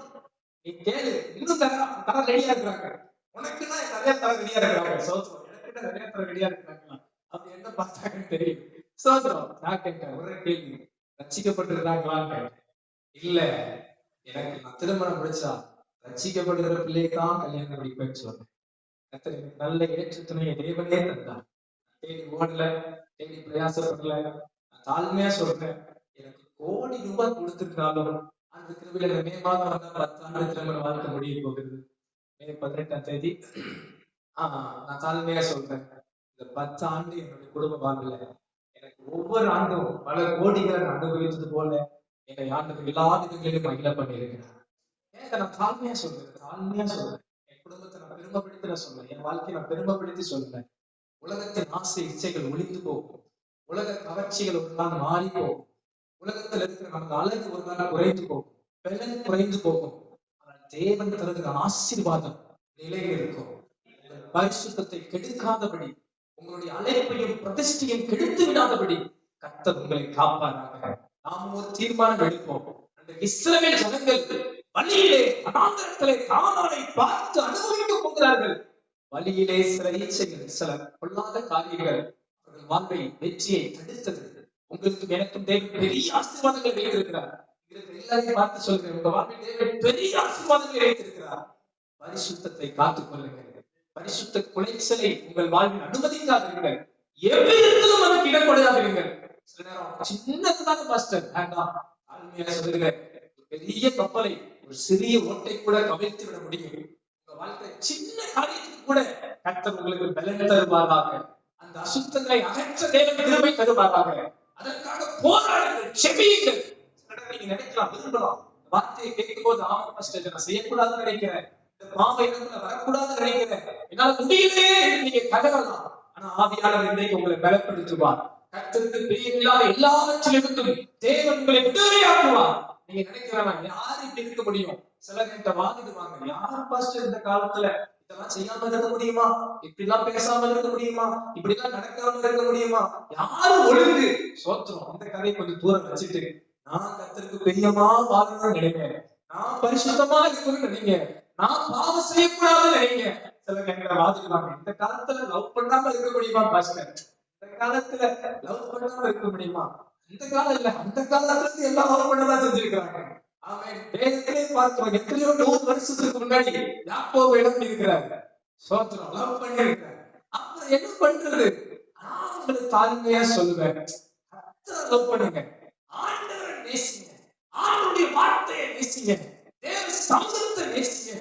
நீ கேளு, இன்னும் தர ரெடியா இருக்கிறாங்க. உனக்குன்னா நிறைய தர ரெடியா இருக்கிறாங்க. சோத்திரம். எனக்கு நிறைய தர ரெடியா இருக்கிறாங்களா? அப்படி என்ன பார்த்தாங்கன்னு தெரியும். சோத்திரம். நான் கேட்டேன் ஒரே கேள்வி, ரட்சிக்கப்பட்டிருக்காங்களான்னு. இல்ல, எனக்கு நான் திருமணம் முடிச்சா ரட்சிக்கப்படுகிற பிள்ளைதான் கல்யாணம் முடிப்பேன்னு சொன்னேன். நல்ல ஏற்று துணையை தேவனே தந்தான். தேடி ஓடல, தேடி பிரயாசப்படல. நான் தாழ்மையா சொல்றேன், எனக்கு கோடி ரூபாய் கொடுத்திருந்தாலும் அந்த கிருவில மே மாதம் வந்தா 10 ஆண்டு திருமண வாழ்க்கை முடிய போகுது. மே 18ஆம் தேதி. நான் தாழ்மையா சொல்றேன், இந்த 10 ஆண்டு என்னுடைய குடும்ப வாழ்வுல எனக்கு ஒவ்வொரு ஆண்டும் பல கோடிகளை அனுபவித்தது போல என்னை ஆண்டுகள் எல்லா விதங்களிலும் மகிழ பண்ணியிருக்கிறார். ஏன் நான் தாழ்மையா சொல்றேன், தாழ்மையா சொல்றேன். என் குடும்பத்தை நான் பெருமைப்படுத்தி நான் சொல்றேன், என் வாழ்க்கையை நான் பெருமைப்படுத்தி சொல்றேன். உலகத்தின் ஆசை இச்சைகள் ஒளிந்து போகும். உலக கவர்ச்சிகள் ஒரு நாள் மாறி போகும். உலகத்தில் இருக்கிற நமக்கு அழகு ஒரு நாள் குறைந்து போகும், பலன் குறைந்து போகும். ஆனால் தேவன் தருகிற ஆசீர்வாதம் நிலையில் இருக்கும். பரிசுத்தத்தை கெடுக்காதபடி, உங்களுடைய அழைப்பையும் பிரதிஷ்டையும் கெடுத்து விடாதபடி கர்த்தர் உங்களை காப்பாராக. நாம் ஒரு தீர்மானம் எடுப்போம். அந்த இஸ்ரவேல் ஜனங்கள் வழியிலே அநாந்தரத்திலே கானானை பார்த்து அனுபவிக்கப் போகிறார்கள். வழியிலே சில இச்சைகள், சில கொள்ளாத காரியங்கள் அவர்கள் வாழ்வை, வெற்றியை தடுத்தது. உங்களுக்கு எனக்கும் தேவன் பெரிய ஆசீர்வாதங்களை வைத்திருக்கிறார். எல்லாரையும் பார்த்து சொல்கிறேன், உங்க வாழ்வில் தேவன் பெரிய ஆசீர்வாதங்களை வைத்திருக்கிறார். பரிசுத்தத்தை காத்துக் கொள்ளுங்கள். பரிசுத்த குலைச்சலை உங்கள் வாழ்வில் அனுமதிக்காதீர்கள். எவ்விதத்திலும் அதற்கு இடம் கொள்ளாதீர்கள். சில நேரம் சின்னதுதான் பாஸ்டர் வேண்டாம், ஆளுமையா சொல்லுகிறேன், பெரிய கப்பலை ஒரு சிறிய ஓட்டை கூட கவிழ்த்து விட முடியும். உங்க வாழ்க்கை சின்ன காரியத்துக்கு கூட கர்த்தர் உங்களுக்கு பலன் தருவாராக. அந்த அசுத்தங்களை அகற்ற தேவன் கிருபை தருவாராக. அதற்காக போராடுங்கள், செபியுங்கள். நீங்க நினைக்கலாம், விரும்பலாம், வார்த்தையை கேட்கும் போது ஆமா பாஸ்டர் நான் செய்யக்கூடாதுன்னு நினைக்கிறேன், இந்த பாவ இடத்துல வரக்கூடாதுன்னு நினைக்கிறேன், என்னால முடியலையே என்று நீங்க கதறலாம். ஆனா ஆவியானவர் இன்றைக்கு உங்களை பலப்படுத்துவார். கர்த்தருக்கு பிரியமில்லாத எல்லாவற்றிலிருந்தும் தேவன் உங்களை விடுதலையாக்குவார். நீங்க நினைக்கலாம், யாரு இப்படி இருக்க முடியும்? சிலர் என்கிட்ட வாங்கிடுவாங்க, யாரு பாஸ்டர் இந்த காலத்துல இதெல்லாம் செய்யாம இருக்க முடியுமா? இப்படி எல்லாம் பேசாம இருக்க முடியுமா? இப்படி எல்லாம் நடக்காம இருக்க முடியுமா? யாரும் ஒழுங்கு சோத்திரம். அந்த கதையை கொஞ்சம் தூரம் வச்சுட்டு நான் கர்த்தருக்கு பிரியமா வாழணும்னு நினைக்கிறேன், நான் பரிசுத்தமா இருக்கணும்னு நினைக்கிறேன், நான் பாவம் செய்யக்கூடாதுன்னு நினைக்கிறேன். சிலர் என்கிட்ட வாதிடுவாங்க, இந்த காலத்துல லவ் பண்ணாம இருக்க முடியுமா பாஸ்டர்? இந்த காலத்துல லவ் பண்ணாம இருக்க முடியுமா? இந்த காலம் இல்ல, அந்த காலத்துல இருந்து எல்லாம் லவ் பண்ணதான் செஞ்சிருக்கிறாங்க. அவன் வேதத்திலே பார்க்கிறோம், எத்தனையோ 100 வருஷத்துக்கு முன்னாடி யாக்கோபு இடம் இருக்கிறாங்க. சோத்திரம், லவ் பண்ணி இருக்கிறாங்க. அப்புறம் என்ன பண்றது? நான் உங்களுக்கு தாழ்மையா சொல்லுவேன், கர்த்தரை லவ் பண்ணுங்க, ஆண்டவரை நேசிங்க, ஆண்டவருடைய வார்த்தையை நேசிங்க, தேவ சமூகத்தை நேசிங்க.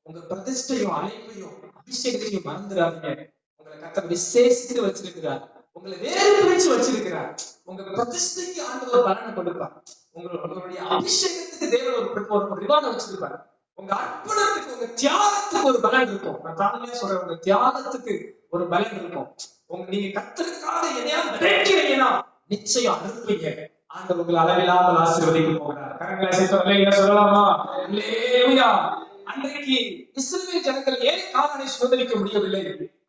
உங்க பிரதிஷ்டையும் அழைப்பையும் அபிஷேகத்தையும் மறந்துடாதீங்க. உங்களை கர்த்தர் விசேஷித்து வச்சிருக்கிறார், உங்களை வேறு பிரிச்சு வச்சிருக்கிறார். உங்க பிரதிஷ்டைக்கு ஆண்டவர் பலனை கொடுப்பார், உங்களுடைய அபிஷேகத்துக்கு தேவன் ஒரு ரிவார்டு வச்சிருப்பார், உங்க அர்ப்பணத்துக்கு உங்க தியாகத்துக்கு ஒரு பலன் இருக்கும். நான் தானே சொல்றேன், உங்க தியாகத்துக்கு ஒரு பலன் இருக்கும். நீங்க கர்த்தருக்காக எதையா விதைக்கிறீங்கன்னா நிச்சயம் அனுப்புவீங்க. ஆண்டவர் உங்களை அளவில்லாமல் ஆசீர்வதிக்க போகிறார். கரங்களை அசைத்து சொல்லலாமா? அல்லேலூயா. அன்றைக்கு இஸ்ரவேல் ஜனங்கள் ஏன் கானானை சுதந்திரிக்க முடியவில்லை?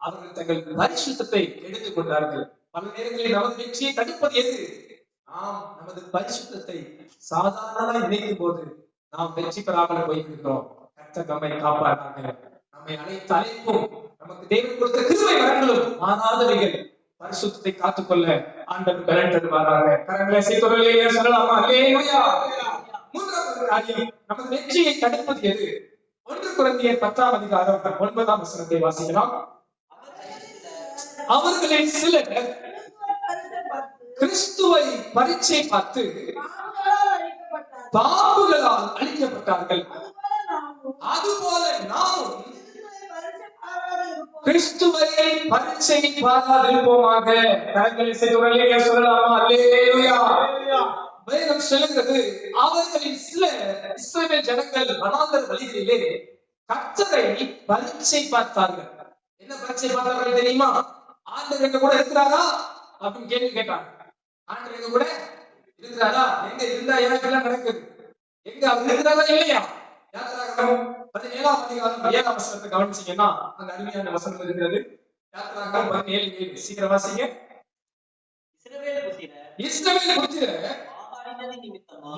அவர்கள் தங்கள் பரிசுத்தத்தை எடுத்துக் கொண்டார்கள். பல நேரங்களில் நமது வெற்றியை தடுப்பது எது? நாம் நமது பரிசுத்தத்தை சாதாரணமாக நினைக்கும் போது நாம் வெற்றி பெறாமல் போய்விடுகிறோம். கர்த்தர் நம்மை காப்பாற்றாங்க. நம்மை அழைத்த அழைப்பும் நமக்கு தேவன் கொடுத்த கிருபை வரங்களும் மாறாதவைகள். பரிசுத்தத்தை காத்துக்கொள்ள ஆண்டவர் பலன் தருவாராக. கரங்களை அசைத்து சொல்லலாமா? அல்லேலூயா. மூன்றாவது காரியம், நமது வெற்றியை தடுப்பது எது? 1 கொரிந்தியர் 10ஆம் அதிகாரம் 9ஆம் வசனத்தை வாசிக்கலாம். அவர்களில் சிலர் கிறிஸ்துவை பரீட்சை பார்த்து பாம்புகளால் அழிக்கப்பட்டார்கள். அதுபோல நாமும் கிறிஸ்துவை பரீட்சை பாராதிருப்போமாக. கரங்களை செய்து சொல்லலாமா? அல்லேலூயா. வேதம் சொல்லுகிறது, அவர்களில் சில இஸ்ரவேல் ஜனங்கள் வனாந்தர வழிகளிலே கர்த்தரை பரீட்சை பார்த்தார்கள். என்ன பரீட்சை பார்த்தார்கள் தெரியுமா? ஆண்டவர் எங்க கூட இருக்கிறாரா அப்படின்னு கேள்வி கேட்டாங்க. ஆண்டவர் எங்க கூட இருக்கிறாரா? எங்க இருந்தா எனக்கு எல்லாம் நடக்குது, எங்க அவர் இருக்கிறாரா இல்லையா? யாத்திராகமம் 17ஆம் அதிகாரம் 7ஆம் வசனத்தை கவனிச்சீங்கன்னா அங்க அருமையான வசனம் இருக்கிறது. யாத்திராகமம் 17:7 சீக்கிரம் வாசிங்க. இஸ்ரவேல் புத்திரர்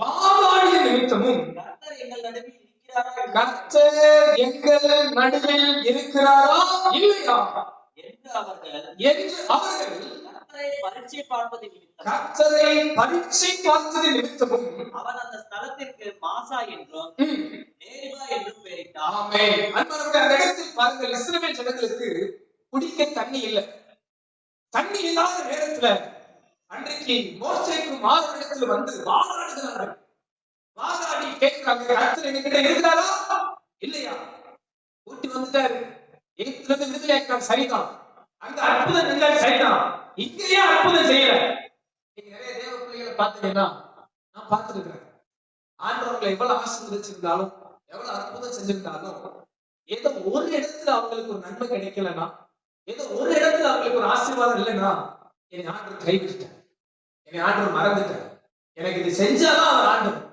வாதாடிய நிமித்தமும் கர்த்தர் எங்கள் நடுவில் இருக்கிறாரா இல்லையா என்று அவர்கள் கர்த்தரை பரீட்சை பார்த்தது நிமித்தமும் அவன் அந்த ஸ்தலத்திற்கு மாசா என்றும் நேர்வா என்றும் பெயரிட்டான். ஆமென். அன்பானவர்களே, அந்த இடத்தில் பாருங்கள், இஸ்ரவேல் ஜனங்களுக்கு குடிக்க தண்ணி இல்லை. தண்ணி இல்லாத நேரத்துல அன்றைக்கு மோசேக்கும் ஆரோனிடத்துல வந்து வாதாடுகிறார்கள். வாதாடி கேட்கிறாங்க, கர்த்தர் எங்ககிட்ட இருக்கிறாரா இல்லையா? கூட்டி வந்துட்டாரு, எகிப்துல இருந்து விடுதலை ஆக்கினார், சரிதான். அங்க அற்புதம் செஞ்சாரு, சரிதான். இங்கேயே அற்புதம் செய்யல. நீங்க நிறைய தேவ பிள்ளைகளை பார்த்தீங்கன்னா நான் பார்த்திருக்கிறேன். ஆண்டவர்களை எவ்வளவு ஆசீர்வதிச்சிருந்தாலும் எவ்வளவு அற்புதம் செஞ்சிருந்தாலும் ஏதோ ஒரு இடத்துல அவங்களுக்கு ஒரு நன்மை கிடைக்கலன்னா, ஏதோ ஒரு இடத்துல அவங்களுக்கு ஒரு ஆசீர்வாதம் இல்லைன்னா, என்னை ஆண்டவர் கைவிட்டார், என்னை ஆண்டவர் மறந்துட்டார், எனக்கு இது செஞ்சாதான் அவர் ஆண்டவர்,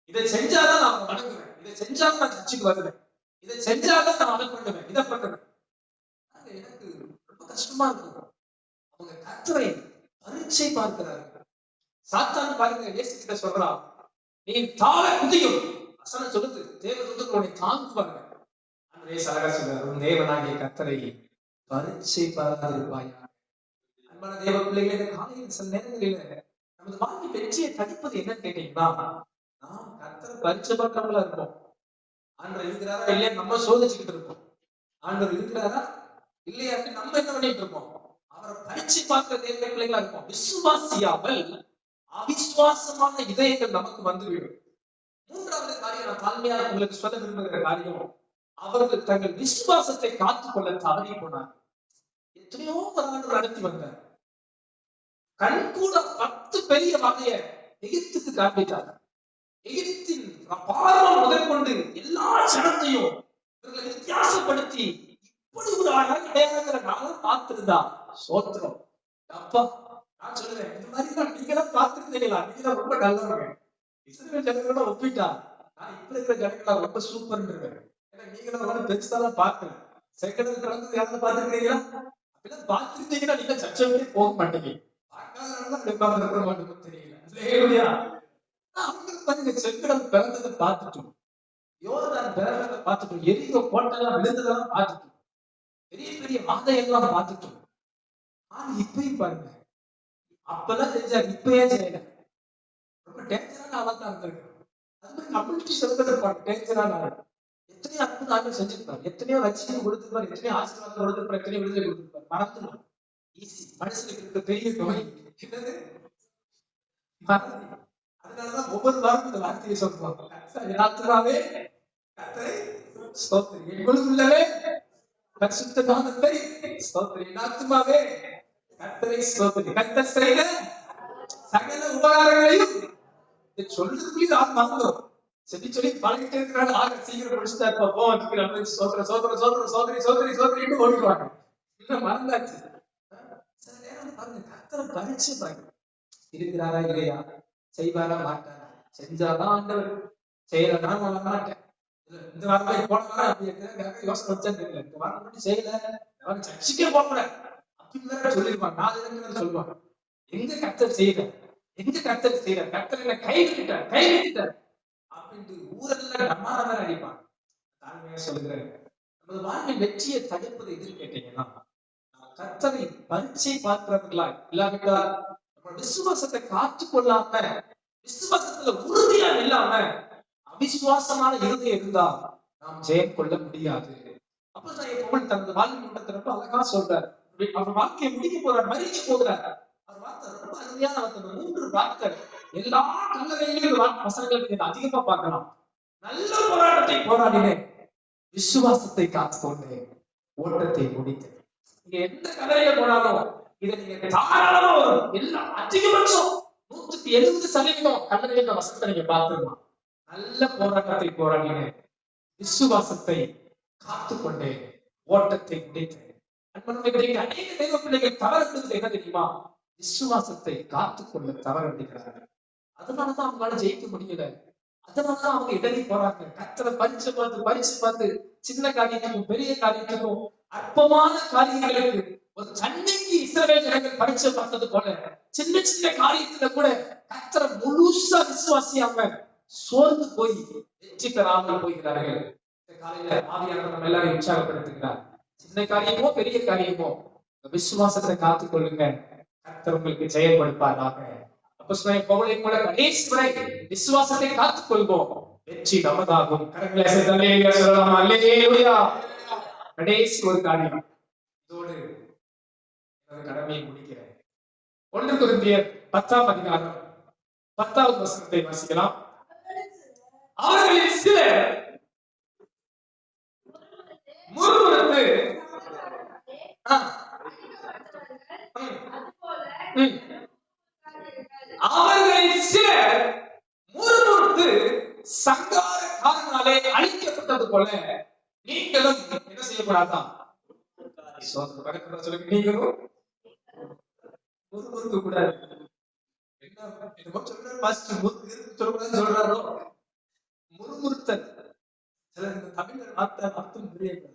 இதை செஞ்சாதான் நான் வணங்குவேன், இதை செஞ்சாதான் நான் சர்ச்சுக்கு வருவேன், இதை செஞ்சாதான் நான் அதை பண்ணுவேன், இதை பண்ணுவேன். எனக்கு ரொம்ப கஷ்டமா இருக்கும். அவங்க கர்த்தரை பரீட்சை பார்க்கிறார்கள். சாத்தான் பாருங்க, இயேசு கிட்ட சொல்றான், நீ தாழ குதியும் வசனம் சொல்லுது, தேவதூதர்கள் உன்னை தாங்குவாங்க. அந்த இயேசு அழகா சொல்றாரு, உன் தேவனாகிய கர்த்தரை பரீட்சை பாராதிருப்பாயா. அன்பான தேவ பிள்ளைகளே, இந்த காலையில் சில நேரங்களில நமது வாழ்க்கை வெற்றியை தடுப்பது என்னன்னு கேட்டீங்கன்னா, நாம் கர்த்தரை பரீட்சை பார்க்கிறவங்களா இருப்போம். ஆண்டவர் இருக்கிறாரா இல்லையா நம்ம சோதிச்சுக்கிட்டு இருப்போம். ஆண்டவர் இருக்கிறாரா இல்லையா நம்ம என்ன பண்ணிட்டு இருப்போம்? அவரை பரீட்சை பார்க்கிற தேவ பிள்ளைகளா இருப்போம். விசுவாசியாமல் அவிசுவாசமான இதயங்கள் நமக்கு வந்துவிடும். மூன்றாவது காரியம், நான் தாழ்மையா உங்களுக்கு சொல்ல விரும்புகிற காரியம், அவர்கள் தங்கள் விசுவாசத்தை காத்துக்கொள்ள தவறி போனார். எத்தனையோ ஆண்டு நடத்தி வந்தார். கண் கூட 10 பெரிய வகைய எகிப்துக்கு காண்பித்தார். எகிப்தின் பாரம் முதற்கொண்டு எல்லா ஜனத்தையும் இவர்களை வித்தியாசப்படுத்தி இப்படி ஒரு அழகாக நானும் பார்த்திருந்தா சோத்திரம். அப்பா, நான் சொல்லுவேன், இந்த மாதிரி நீங்களாம் பார்த்திருந்தீங்களா? நீங்க ரொம்ப நல்லவங்க. இஸ்ரவேல் ஜனங்களோட ஒப்பிட்டா நான் இப்ப இருக்கிற ஜனங்களா ரொம்ப சூப்பர்ன்றேன். ஏன்னா நீங்களும் ரொம்ப பெருசாதான் பார்க்கல. செகண்ட் கலந்து யாராவது பார்த்துருக்கீங்களா? அப்படிலாம் பார்த்துருந்தீங்கன்னா நீங்க சர்ச்சைக்கே போக மாட்டீங்க. பார்க்காதனாலதான் இருக்க மாட்டேங்குது, தெரியல. அவங்களுக்கு பாருங்க, செங்கடல் பிறந்ததை பார்த்துட்டோம், யோர்தான் பிறந்ததை பார்த்துட்டோம், எரிகோ கோட்டெல்லாம் விழுந்ததெல்லாம் பார்த்துட்டோம், பெரிய பெரிய வாதையெல்லாம் பார்த்துட்டோம். ஆனா இப்பயும் பாருங்க, அப்பெல்லாம் செஞ்சாரு, இப்பயே செய்யல. ரொம்ப டேஞ்சரான ஆளா தான் இருந்திருக்கு. அது மாதிரி கம்யூனிட்டி சொல்றது டேஞ்சரான ஆள். எத்தனையோ அற்புதம் ஆண்டு செஞ்சிருப்பார், எத்தனையோ லட்சியம் கொடுத்திருப்பார், எத்தனையோ ஆசீர்வாதம் கொடுத்திருப்பார், எத்தனையோ விடுதலை கொடுத்திருப்பார். மறந்துடும். ஈஸி. மனுஷனுக்கு இருக்க பெரிய நோய் என்னது? மறதி. அதனாலதான் ஒவ்வொரு வாரம் இந்த வார்த்தையை சொல்றோம். கர்த்தர் என் ஆத்துமாவே கர்த்தரை ஸ்தோத்திரி. எங்களுக்குள்ளவே பரிசுத்த நாமத்தை ஸ்தோத்திரி. என் ஆத்துமாவே கர்த்தரை ஸ்தோத்திரி. கர்த்தர் செய்த சகல உபகாரங்களையும் சொல்றதுக்குள்ளே ஆள் மறந்துடும். சொல்லி பழகிட்டே இருக்கிறாங்க. ஆக சீக்கிரம் முடிச்சுட்டா இருப்போம். சோதர சோதர சோதர சோதரி சோதரி சோதரின்னு ஓடிடுவாங்க. இன்னும் மறந்தாச்சு. சில நேரம் பாருங்க, கர்த்தரை பரிச்சு பாருங்க. இருக்கிறாரா இல்லையா, செய்வாரா மாட்டாரா, செஞ்சாதான் ஆண்டவர், செய்யறதா நான் மாட்டேன். இந்த வாரம் போன வாரம் அப்படி யோசனை வச்சா தெரியல. இந்த வாரம் மட்டும் செய்யல, சர்ச்சைக்கே போகல அப்படின்னு சொல்லிருப்பாங்க. 4 இடங்கள் சொல்லுவாங்க. எங்க கர்த்தர் செய்யற, எங்க கர்த்தர் செய்யற, கர்த்தர் என்ன கை விட்டுட்டார் அப்படின்ட்டு ஊரெல்லாம் நம்மாதான் அடிப்பாங்க. தாழ்மையா சொல்லுகிறேன், நமது வாழ்வில் வெற்றியை தடுப்பது எதுன்னு கேட்டீங்கன்னா, கர்த்தரை பரீட்சை பார்க்கிறவர்களா இல்லாவிட்டால் நம்ம விசுவாசத்தை காத்துக் கொள்ளாம, விசுவாசத்துல உறுதியா இல்லாம அவிசுவாசமான இருதயம் இருந்தா நாம் ஜெயம் கொள்ள முடியாது. அப்போஸ்தலனாகிய பவுல் தனது வாழ்க்கை கூட்டத்திற்கு அழகா சொல்றார். அவர் வாழ்க்கையை முடிக்க போறார், மறிக்க போகிறார். அவர் வார்த்தை ரொம்ப அருமையான வார்த்தை. 3 வார்த்தை எல்லா கல்லறையிலும் வசனங்களுக்கு அதிகமா பார்க்கலாம். நல்ல போராட்டத்தை போராடினேன், விசுவாசத்தை காத்துக்கொண்டேன், ஓட்டத்தை முடித்தேன். நீங்க எந்த கல்லறையில போனாலும் இதை நீங்க தாராளமா வரும். எல்லாம் அதிகபட்சம் 170% கல்லறையில வசனத்தை நீங்க பார்த்துக்கலாம். நல்ல போராட்டத்தை போராடினேன், விசுவாசத்தை காத்துக்கொண்டேன், ஓட்டத்தை முடித்தேன். அநேக தெய்வ பிள்ளைகள் தவறுகிறது என்ன தெரியுமா? விசுவாசத்தை காத்துக்கொள்ள தவறுகிறார்கள். அதனாலதான் அவங்களால ஜெயிக்க முடியல. அதனாலதான் அவங்க இடறி போறாங்க. கர்த்தரை பரிச்சு பார்த்து சின்ன காரியத்துக்கும் பெரிய காரியத்துக்கும் அற்பமான காரியங்களுக்கு ஒரு சண்டைக்கு இஸ்ரவேல் ஜனங்கள் பரிச்சை பார்த்தது போல சின்ன சின்ன காரியத்துல கூட கர்த்தரை முழுசா விசுவாசியாம சோர்ந்து போய் வெற்றி பெறாமல் போகிறார்கள். இந்த காலையில ஆவியானவர் நம்ம எல்லாரையும் உற்சாகப்படுத்துகிறார். சின்ன காரியமோ பெரிய காரியமோ விசுவாசத்தை காத்துக்கொள்ளுங்க, கர்த்தர் உங்களுக்கு ஜெயம் கொடுப்பாராக. அப்போஸ்தலனாகிய பவுலை போல கடைசி வரை விசுவாசத்தை காத்துக்கொள்வோம், வெற்றி நமதாகும். கரங்களை அசைத்து அல்லேலூயா சொல்லலாம். அல்லேலூயா. கடைசி ஒரு காரியம், இதோடு கடமையை முடிக்கிறேன். 1 கொரிந்தியர் 10ஆம் அதிகாரம் 10வது வசனத்தை வாசிக்கலாம். அவர்களில் சிலர் முறுமுறுத்து சங்காரக்காரனாலே அழிக்கப்பட்டது போல நீங்களும் என்ன செய்யக்கூடாதான்? சொல்லுங்க, நீங்களும் முறுமுறுக்க கூடாது. என்ன சொல்றாரோ முறுமுறுத்தல். சில தமிழ் வார்த்தை அர்த்தம் புரியாது.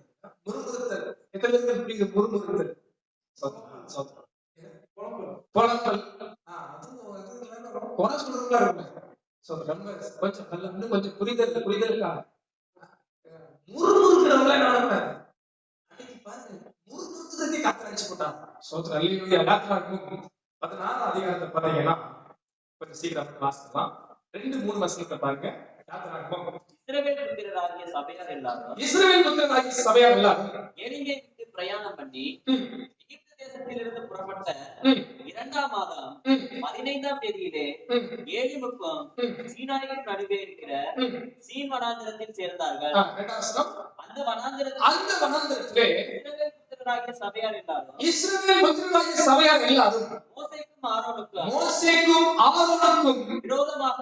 முறுமுறுத்தல் எத்தனை பேருக்கு புரியுது? முறுமுறுத்தல் புலம்பல். குறை சொல்றதா இருக்கும். கொஞ்சம் புரிதலுக்கா முறுமுறுக்கிறவங்கள நாம அன்னைக்கு பாருங்க, முறுமுறுக்கிறதே கர்த்தர் அடிச்சு போட்டாங்க. சோதர அல்லேலூயா. 16ஆம் அதிகாரத்தை பாத்தீங்கன்னா கொஞ்சம் சீக்கிரம் வாசிக்கலாம். 2-3 வசனத்தை பாருங்க. இஸ்ரவேல் புத்திரராகிய சபையார் எல்லாரும் எரிகை விட்டு பிரயாணம் பண்ணி எகிப்து தேசத்திலிருந்து புறப்பட்ட 2ஆம் மாதம் 15ஆம் தேதியிலே ஏலிமுக்கும் சீனாய்க்கும் நடுவே இருக்கிற சீன் வனாந்திரத்தில் சேர்ந்தார்கள். அந்த வனாந்திரத்திலே இஸ்ரவேல் புத்திரராகிய சபையார் எல்லாரும் மோசேக்கும் ஆரோனுக்கும் விரோதமாக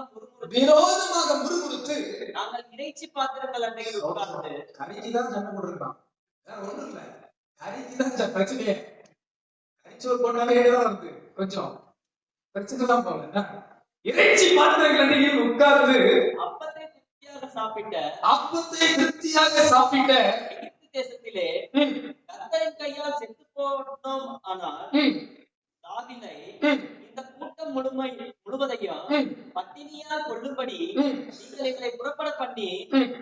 முறுமுறுத்து நாங்கள் இறைச்சி பாத்திரங்கள் அண்டையில் உட்கார்ந்து கறிக்குதான் சண்டை போட்டுருக்கான். வேற ஒண்ணும் இல்ல, கறிக்குதான் பிரச்சனையே. கறிச்சோறு போட்டாலே வருது, கொஞ்சம் பிரச்சனை தான் போல. இறைச்சி பாத்திரங்கள் அண்டையில் உட்கார்ந்து அப்பத்தை திருப்தியாக சாப்பிட்ட எகிப்து தேசத்திலே கர்த்தரின் கையால் செத்து போனோம். ஆனால் தாவீதை இந்த கூட்டம் முழுவதையும் பட்டினியால் கொள்ளும்படி நீங்கள் எங்களை புறப்பட பண்ணி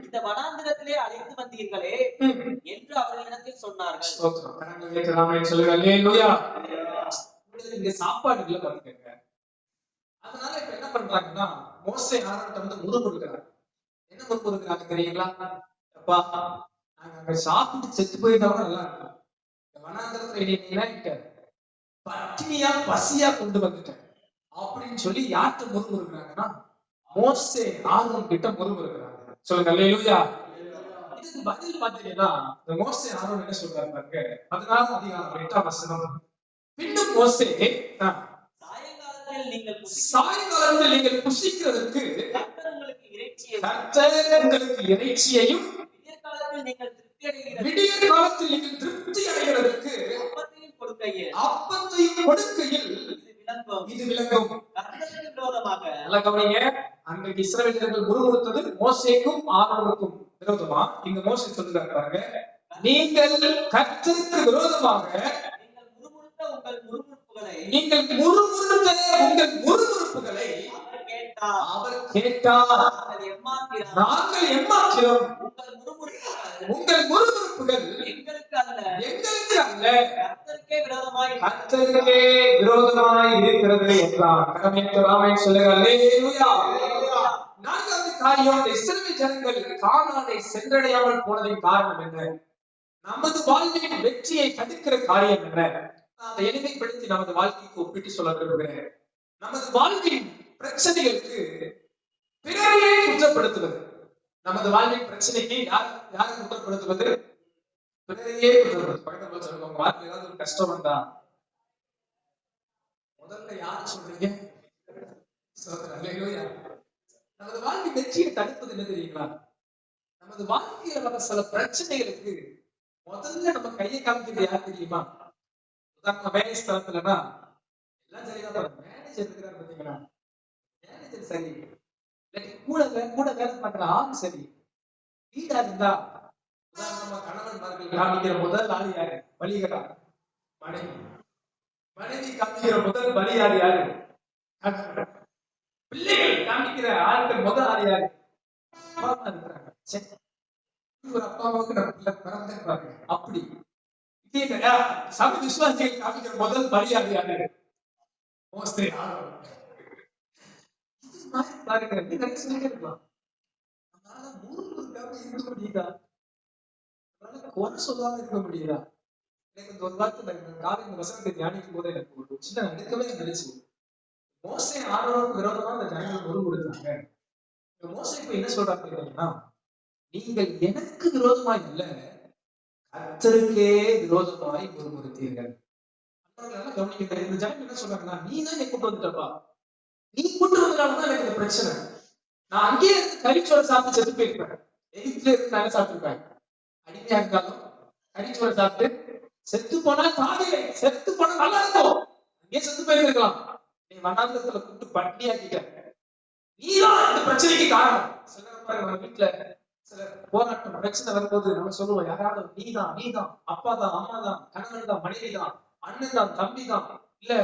இந்த வனாந்திரத்திலே அழைத்து வந்தீர்களே என்று அவர்களிடத்தில் சொன்னார்கள். இங்க சாப்பாடு இல்ல பாத்துக்கங்க. அதனால இப்ப என்ன பண்றாங்கன்னா, மோசே ஆரோன்ட்ட வந்து முறுமுறுக்கிறாங்க. என்ன முறுமுறுக்கிறாங்க தெரியுங்களா? அப்பா, நாங்க அங்க சாப்பிட்டு செத்து போயிருந்தவங்க நல்லா இருக்கும். வனாந்திரத்துல பட்டினியா பசியா கொண்டு வந்துட்டேன் அப்படின்னு சொல்லி யார்கிட்ட முறுமுறுக்கிறாங்கன்னா மோசே ஆரோன் கிட்ட முறுமுறுக்கிறாங்க. சொல்லுங்க அல்லேலூயா. இதுக்கு பதில் பாத்தீங்கன்னா இந்த மோசே ஆரோன் என்ன சொல்றாரு பாருங்க. 14 அதிகாரம் 8ஆம் வசனம். பின்னும் மோசே சாயங்காலத்தில் நீங்கள் புசிக்கிறதுக்கு கர்த்தர் உங்களுக்கு இறைச்சியையும் விடிய காலத்தில் நீங்கள் திருப்தி அடைகிறதுக்கு அப்பத்தையும் கொடுக்கையில் இது விளங்கும். நல்லா கவனிங்க. அன்றைக்கு இஸ்ரவேலர்கள் முறுமுறுத்தது மோசேக்கும் ஆரோனுக்கும் விரோதமா. இங்க மோசே சொல்லுகிறார் பாருங்க, நீங்கள் கர்த்தருக்கு விரோதமாக நீங்கள் முறுமுறுத்த உங்கள் முறுமுறுப்புகளை அவர் கேட்டார். நாங்கள் எம்மாத்திரம் உங்கள் முறுமுறுப்புகள் எங்களுக்கு அல்ல கர்த்தருக்கே விரோதமாய் இருக்கிறது என்றார். கடமையை சொல்லுங்க அல்லேலூயா. நான்காவது காரியம், இஸ்ரவேல் ஜனங்கள் கானானை சென்றடையாமல் போனதின் காரணம் என்ன? நமது வாழ்வின் வெற்றியை தடுக்கிற காரியம் என்ன? அதை எளிமைப்படுத்தி நமது வாழ்க்கைக்கு ஒப்பிட்டு சொல்ல விரும்புகிறேன். நமது வாழ்வின் பிரச்சனைகளுக்கு பிறரையே குற்றப்படுத்துவது. நமது வாழ்வின் பிரச்சனைக்கு யாரை குற்றப்படுத்துவது? பிறரையே குற்றப்படுத்துவது. பக்கத்துல சொல்லுவாங்க, வாழ்க்கை ஏதாவது ஒரு கஷ்டம் வந்தா முதல்ல யாரு சொல்றீங்க? நமது வாழ்க்கை வெற்றியை தடுப்பது என்ன தெரியுங்களா? நமது வாழ்க்கையில வர சில பிரச்சனைகளுக்கு முதல்ல நம்ம கையை காமிக்கிறது யார் தெரியுமா? உதாரணமா வேலை ஸ்தலத்துலன்னா எல்லாம் சரிதான், மேனேஜர் இருக்கிறார் பாத்தீங்களா, மேனேஜர் சரி, கூட வேலை பார்க்கிற ஆள் சரி, வீடா இருந்தா உதாரணமா கணவன்மார்கள் காமிக்கிற முதல் ஆள் யாரு? பலிகடா மனைவி. மனைவி காமிக்கிற முதல் பலியார் யாரு? பிள்ளைகள் காமிக்கிற ஆட்கள் முதல் ஆள் யாரு? அப்பா அம்மா இருக்கிறாங்க. ஒரு அப்பா அம்மாவுக்கு நம்ம பிள்ளை பிறந்திருப்பாங்க. அப்படி சபை விசுவாசிகள் காமிக்கிற முதல் பலியார் யாரு? மோசே ஆரோன். பாருங்க, நீங்க சொல்லிட்டே இருக்கலாம். அதனால முறுமுறுக்காம இருக்க முடியுதா? அதனால குறை சொல்லாம இருக்க முடியுதா? எனக்கு இந்த ஒரு வார்த்தை காலை இந்த வசனத்தை தியானிக்கும் போது எனக்கு ஒரு சின்ன நடுக்கவே நினைச்சு. மோசே ஆரோனுக்கு விரோதமா இந்த ஜனங்கள் முறுமுறுத்தாங்க. மோசே இப்ப என்ன சொல்றாங்க கேட்டீங்கன்னா, நீங்கள் எனக்கு விரோதமாய் இல்ல, கர்த்தருக்கே விரோதமாய் முறுமுறுத்தீர்கள். கவனிக்க, இந்த ஜனம் என்ன சொல்றாங்கன்னா, நீ தான் என்னை கூட்டு வந்துட்டப்பா, நீ கூட்டு வந்தனாலதான் எனக்கு இந்த பிரச்சனை. நான் அங்கேயே கறிச்சோரை சாப்பிட்டு செத்து போயிருப்பேன். எகிப்துல இருந்து நாங்க சாப்பிட்டுருப்பேன். அடிமையா இருந்தாலும் கறிச்சோரை சாப்பிட்டு செத்து போனா சாதிலை, செத்து போனா நல்லா இருக்கும், அங்கேயே செத்து போயிருக்கலாம். நீ வண்ணாந்தத்துல கூட்டு பட்டினியாக்கிட்ட, நீதான் இந்த பிரச்சனைக்கு காரணம். சில நம்ம வீட்டுல சில போராட்டம் பிரச்சனை வரும்போது நம்ம சொல்லுவோம், யாராவது நீதான் அப்பா தான், அம்மா தான், கணவன் தான், மனைவி தான், அண்ணன் தான், தம்பி தான், இல்ல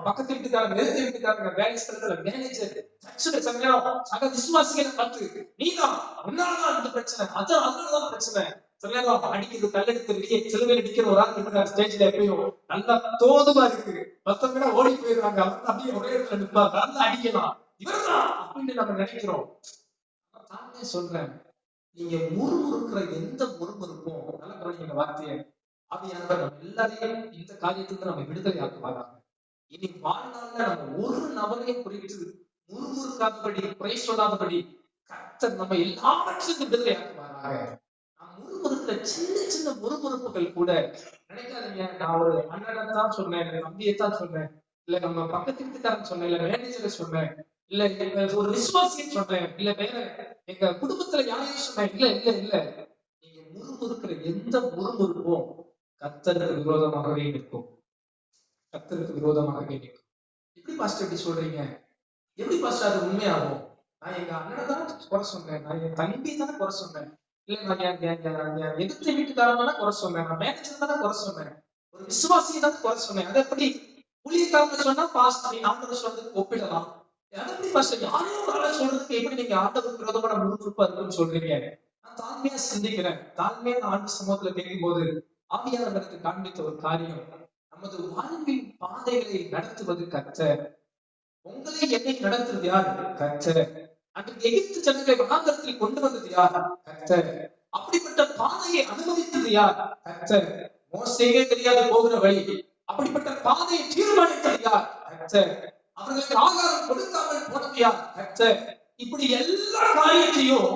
பக்கத்து வீட்டுக்காரங்க, எழுத்து வீட்டுக்காரங்க, வேலை ஸ்தலத்துல மேனேஜர், சச்சுல சமயம் சக விசுவாசிகளை பார்த்து நீதான், உன்னாலதான் இந்த பிரச்சனை, அதனாலதான் பிரச்சனை. சில நேரம் அடிக்கிறது, கல்லெடுத்து வெளியே சிலுவையில் அடிக்கிற ஒரு ஆள் இருக்காரு ஸ்டேஜ்ல, எப்பயும் நல்லா தோதுமா இருக்கு, மத்தவங்க ஓடி போயிடுறாங்க, அவங்க அப்படியே ஒரே இடத்துல நிற்பாங்க, நல்லா அடிக்கலாம், இவர்தான் அப்படின்னு நம்ம நினைக்கிறோம். தானே சொல்றேன், நீங்க முறுமுறுக்கிற எந்த முறுமுறுப்பும், நல்ல கவனிக்கிற வார்த்தையை, ஆவியானவர் நம்ம எல்லாரையும் இந்த காரியத்துல நம்ம விடுதலை ஆக்குவாங்க. இனி வாழ்நாள்ல நம்ம ஒரு நபரையும் குறித்து முறுமுறுக்காதபடி, குறை சொல்லாதபடி கர்த்தர் நம்ம எல்லாவற்றையும் விடுதலை ஆக்குவாராக. நாம் முறுமுறுக்கிற சின்ன சின்ன முறுமுறுப்புகள் கூட நினைக்காதீங்க, நான் ஒரு அண்ணனை தான் சொன்னேன், தம்பியை தான் சொன்னேன், இல்ல நம்ம பக்கத்து வீட்டுக்காரன் சொன்னேன், இல்ல மேனேஜரை சொன்னேன், இல்ல ஒரு விசுவாசியை சொன்னேன், இல்ல வேற எங்க குடும்பத்துல யாரையும் சொன்னேன், இல்ல நீங்க முறுமுறுக்கிற எந்த முறுமுறுப்பும் கர்த்தருக்கு விரோதமாகவே நிற்கும். கர்த்தருக்கு விரோதமாகவே நிற்கும். எப்படி பாஸ்டர் எப்படி சொல்றீங்க? எப்படி பாஸ்டர் அது உண்மையாகும்? நான் எங்க அண்ணனை தான் குறை சொன்னேன், நான் என் தம்பி தானே குறை சொன்னேன், இல்ல நான் எதிர்த்து வீட்டுக்காரன் தானே குறை சொன்னேன், நான் மேனேஜர் தானே குறை சொன்னேன், ஒரு விசுவாசியை தான் குறை சொன்னேன். அதை எப்படி ஊழியக்காரங்க சொன்னா பாஸ்டர் நீ ஆண்டவர் சொல்றதுக்கு ஒப்பிடலாம்? அதை எப்படி பாஸ்டர் யாரையும் ஒரு ஆளை சொல்றதுக்கு எப்படி நீங்க ஆண்டவருக்கு விரோதமான முறுமுறுப்பா இருக்குன்னு சொல்றீங்க? நான் தாழ்மையா சிந்திக்கிறேன். தாழ்மையா ஆண்டு சமூகத்துல கேட்கும் போது ஆவியானவருக்கு காண்பித்த ஒரு காரியம், நமது வாழ்வின் பாதைகளை நடத்துவது கர்த்தர். உங்களை என்னை நடத்துறது யார்? கர்த்தர். அன்றைக்கு எகிப்து ஜனங்களை வனாந்தரத்தில் கொண்டு வந்தது யார்? கர்த்தர். அப்படிப்பட்ட பாதையை அனுமதித்தது யார்? கர்த்தர். மோசேக்கே தெரியாது போகிற வழி, அப்படிப்பட்ட பாதையை தீர்மானித்தது யார்? கர்த்தர். அவர்களுக்கு ஆகாரம் கொடுக்காமல் போனது யார்? கர்த்தர். இப்படி எல்லா காரியத்தையும்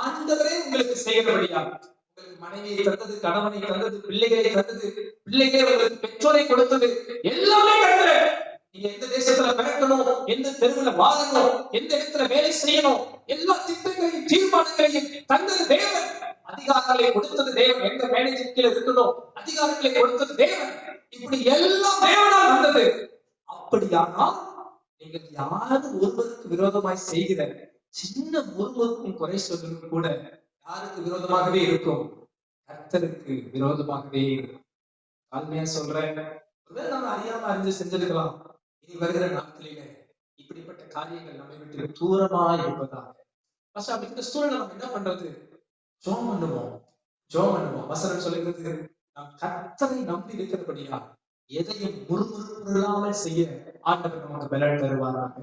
ஆண்டவரே உங்களுக்கு செய்கிறபடியா, உங்களுக்கு மனைவியை தந்தது, கணவனை தந்தது, பிள்ளைகளை தந்தது, பிள்ளைகளை உங்களுக்கு பெற்றோரை கொடுத்தது, எல்லாமே கர்த்தர். நீங்க எந்த தேசத்துல பிறக்கணும், எந்த தெருவுல வாழணும், எந்த இடத்துல வேலை செய்யணும், எல்லா திட்டங்களையும் தீர்மானங்களையும் தந்தது தேவன். அதிகாரங்களை கொடுத்தது தேவன். எந்த மேனேஜர் கீழே இருக்கணும், அதிகாரங்களை கொடுத்தது தேவன். இப்படி எல்லாம் தேவனால் வந்தது. அப்படியானால் நீங்கள் யாரு ஒருவருக்கு விரோதமாய் செய்கிற சின்ன ஒருவருக்கும் குறை சொல்வது கூட யாருக்கு விரோதமாகவே இருக்கும்? கர்த்தருக்கு விரோதமாகவே இருக்கும். தாழ்மையா சொல்றேன், ஒருவேளை நம்ம அறியாம அறிஞ்சு செஞ்சிருக்கலாம். இனி வருகிற நாட்களில இப்படிப்பட்ட காரியங்கள் நம்மை விட்டு தூரமா இருப்பதாக. இந்த சூழலை நம்ம என்ன பண்றது? ஜெபம் பண்ணுவோம், ஜெபம் பண்ணுவோம். வசனம் சொல்லுகிறது, நாம் கர்த்தரை நம்பி இருக்கிறபடியா எதையும் முறுமுறுப்பு இல்லாமல் செய்ய ஆண்டவர் நமக்கு பலன் தருவாராக.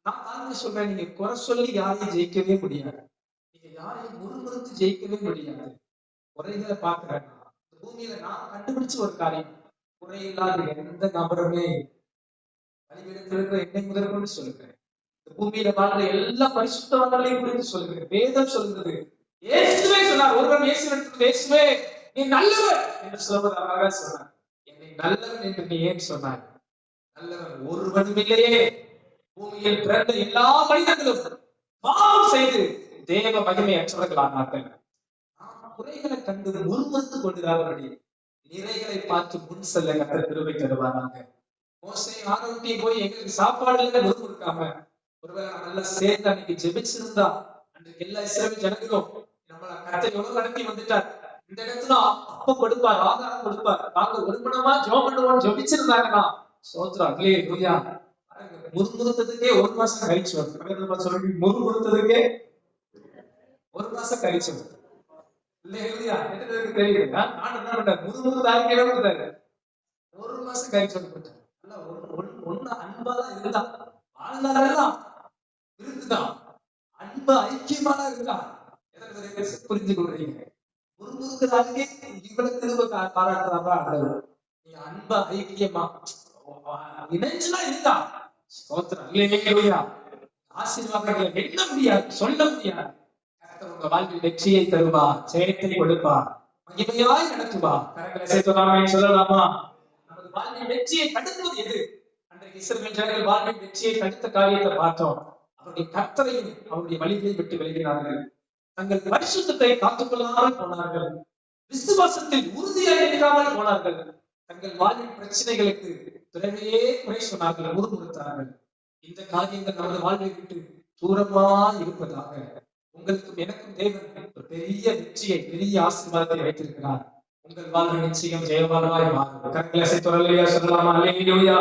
நான் தாழ்ந்து சொல்றேன், நீங்க குறை சொல்லி யாரையும் ஜெயிக்கவே முடியாது. நீங்க யாரையும் முறுமுறுத்து ஜெயிக்கவே முடியாது. குறைகளை பாக்குறேன். பூமியில நான் கண்டுபிடிச்ச ஒரு காரியம், குறையில்லாத எந்த நபருமே பலிபீடத்தில் என்னை முதற்கொண்டு சொல்லுகிறேன். இந்த பூமியில வாழ்ற எல்லா பரிசுத்தவான்களையும் குறித்து சொல்லுகிறேன். வேதம் சொல்கிறது, இயேசுவே சொன்னார். ஒருவன் இயேசுவிடத்தில், இயேசுவே நீ நல்லவர் என்று சொல்வதாக சொன்னார். என்னை நல்லவன் என்று நீ ஏன் சொன்னாய்? நல்லவன் ஒருவனும் இல்லையே. பூமியில் பிறந்த எல்லா மனிதர்களும் பாவம் செய்து தேவ மகிமை அற்றவர்களானார்கள். நாம் குறைகளை கண்டு முன்மறுத்து கொண்டிருக்கிறபடி நிறைகளை பார்த்து முன் செல்ல கர்த்தர் கிருபை தருவாராக. மோசே ஆரோக்கியம் போய் எங்களுக்கு சாப்பாடுல முறுமுறுக்காம, ஒருவேளை நம்ம எல்லாம் சேர்ந்து அன்னைக்கு ஜெபிச்சிருந்தா அன்றைக்கு எல்லா இஸ்ரவேல் ஜனங்களும் நம்மள கர்த்தர் எவ்வளவு நடத்தி வந்துட்டார். இந்த இடத்துல அப்ப கொடுப்பார், ஆகாரம் கொடுப்பார், நாங்க ஒரு மனமா ஜெபம் பண்ணுவோம் ஜெபிச்சிருந்தாங்கன்னா சோத்ரா அல்லேலூயா. முறுமுறுத்ததுக்கே ஒரு மாசம் கழிச்சு வருது. சொல்லி முறுமுறுத்ததுக்கே ஒரு மாசம் கழிச்சு வருது. இல்லையா? தெரியுதுங்க. நான் என்ன பண்றேன், முறுமுறுத்தாரு ஒரு மாசம் கழிச்சு வந்து ஒண்ணு அன்பாதான் இருந்தா, வாழ்ந்தாதான் இருக்குதான், அன்பு ஐக்கியமான இருந்தா. புரிஞ்சு கொள்றீங்க? முறுமுறுக்கிறாருக்கே இவ்வளவு திரும்ப பாராட்டுறாரா? நீங்க அன்பா ஐக்கியமா இணைஞ்சுதான் இருந்தா ஆசீர்வாதங்களை எண்ண முடியாது, சொல்ல முடியாது. உங்க வாழ்வில் வெற்றியை தருவா, ஜெயத்தை கொடுப்பா, மகிமையாய் நடத்துவா. கரங்களை சேர்த்து சொல்லலாமா? நமது வாழ்வில் வெற்றியை தடுப்பது எது? அன்றைக்கு இஸ்ரவேல் ஜனங்கள் வாழ்வில் வெற்றியை தடுத்த காரியத்தை பார்த்தோம். அவருடைய கர்த்தரையும் அவருடைய வழிகளை விட்டு விலகினார்கள். தங்கள் பரிசுத்தத்தை காத்துக்கொள்ளாமல் போனார்கள். விசுவாசத்தில் உறுதியாக இருக்காமல் போனார்கள். தங்கள் வாழ்வின் பிரச்சனைகளுக்கு பிறவையே குறை சொன்னார்கள், முறுமுறுத்தார்கள். இந்த காரியங்கள் நமது வாழ்வை விட்டு தூரமா இருப்பதாக. உங்களுக்கும் எனக்கும் தேவன் ஒரு பெரிய வெற்றியை, பெரிய ஆசீர்வாதத்தை வைத்திருக்கிறார். உங்கள் வாழ்வு நிச்சயம் ஜெயவாழ்வாய் மாறும். கரங்களை அசைத்து சொல்லலாமா? அல்லேலூயா.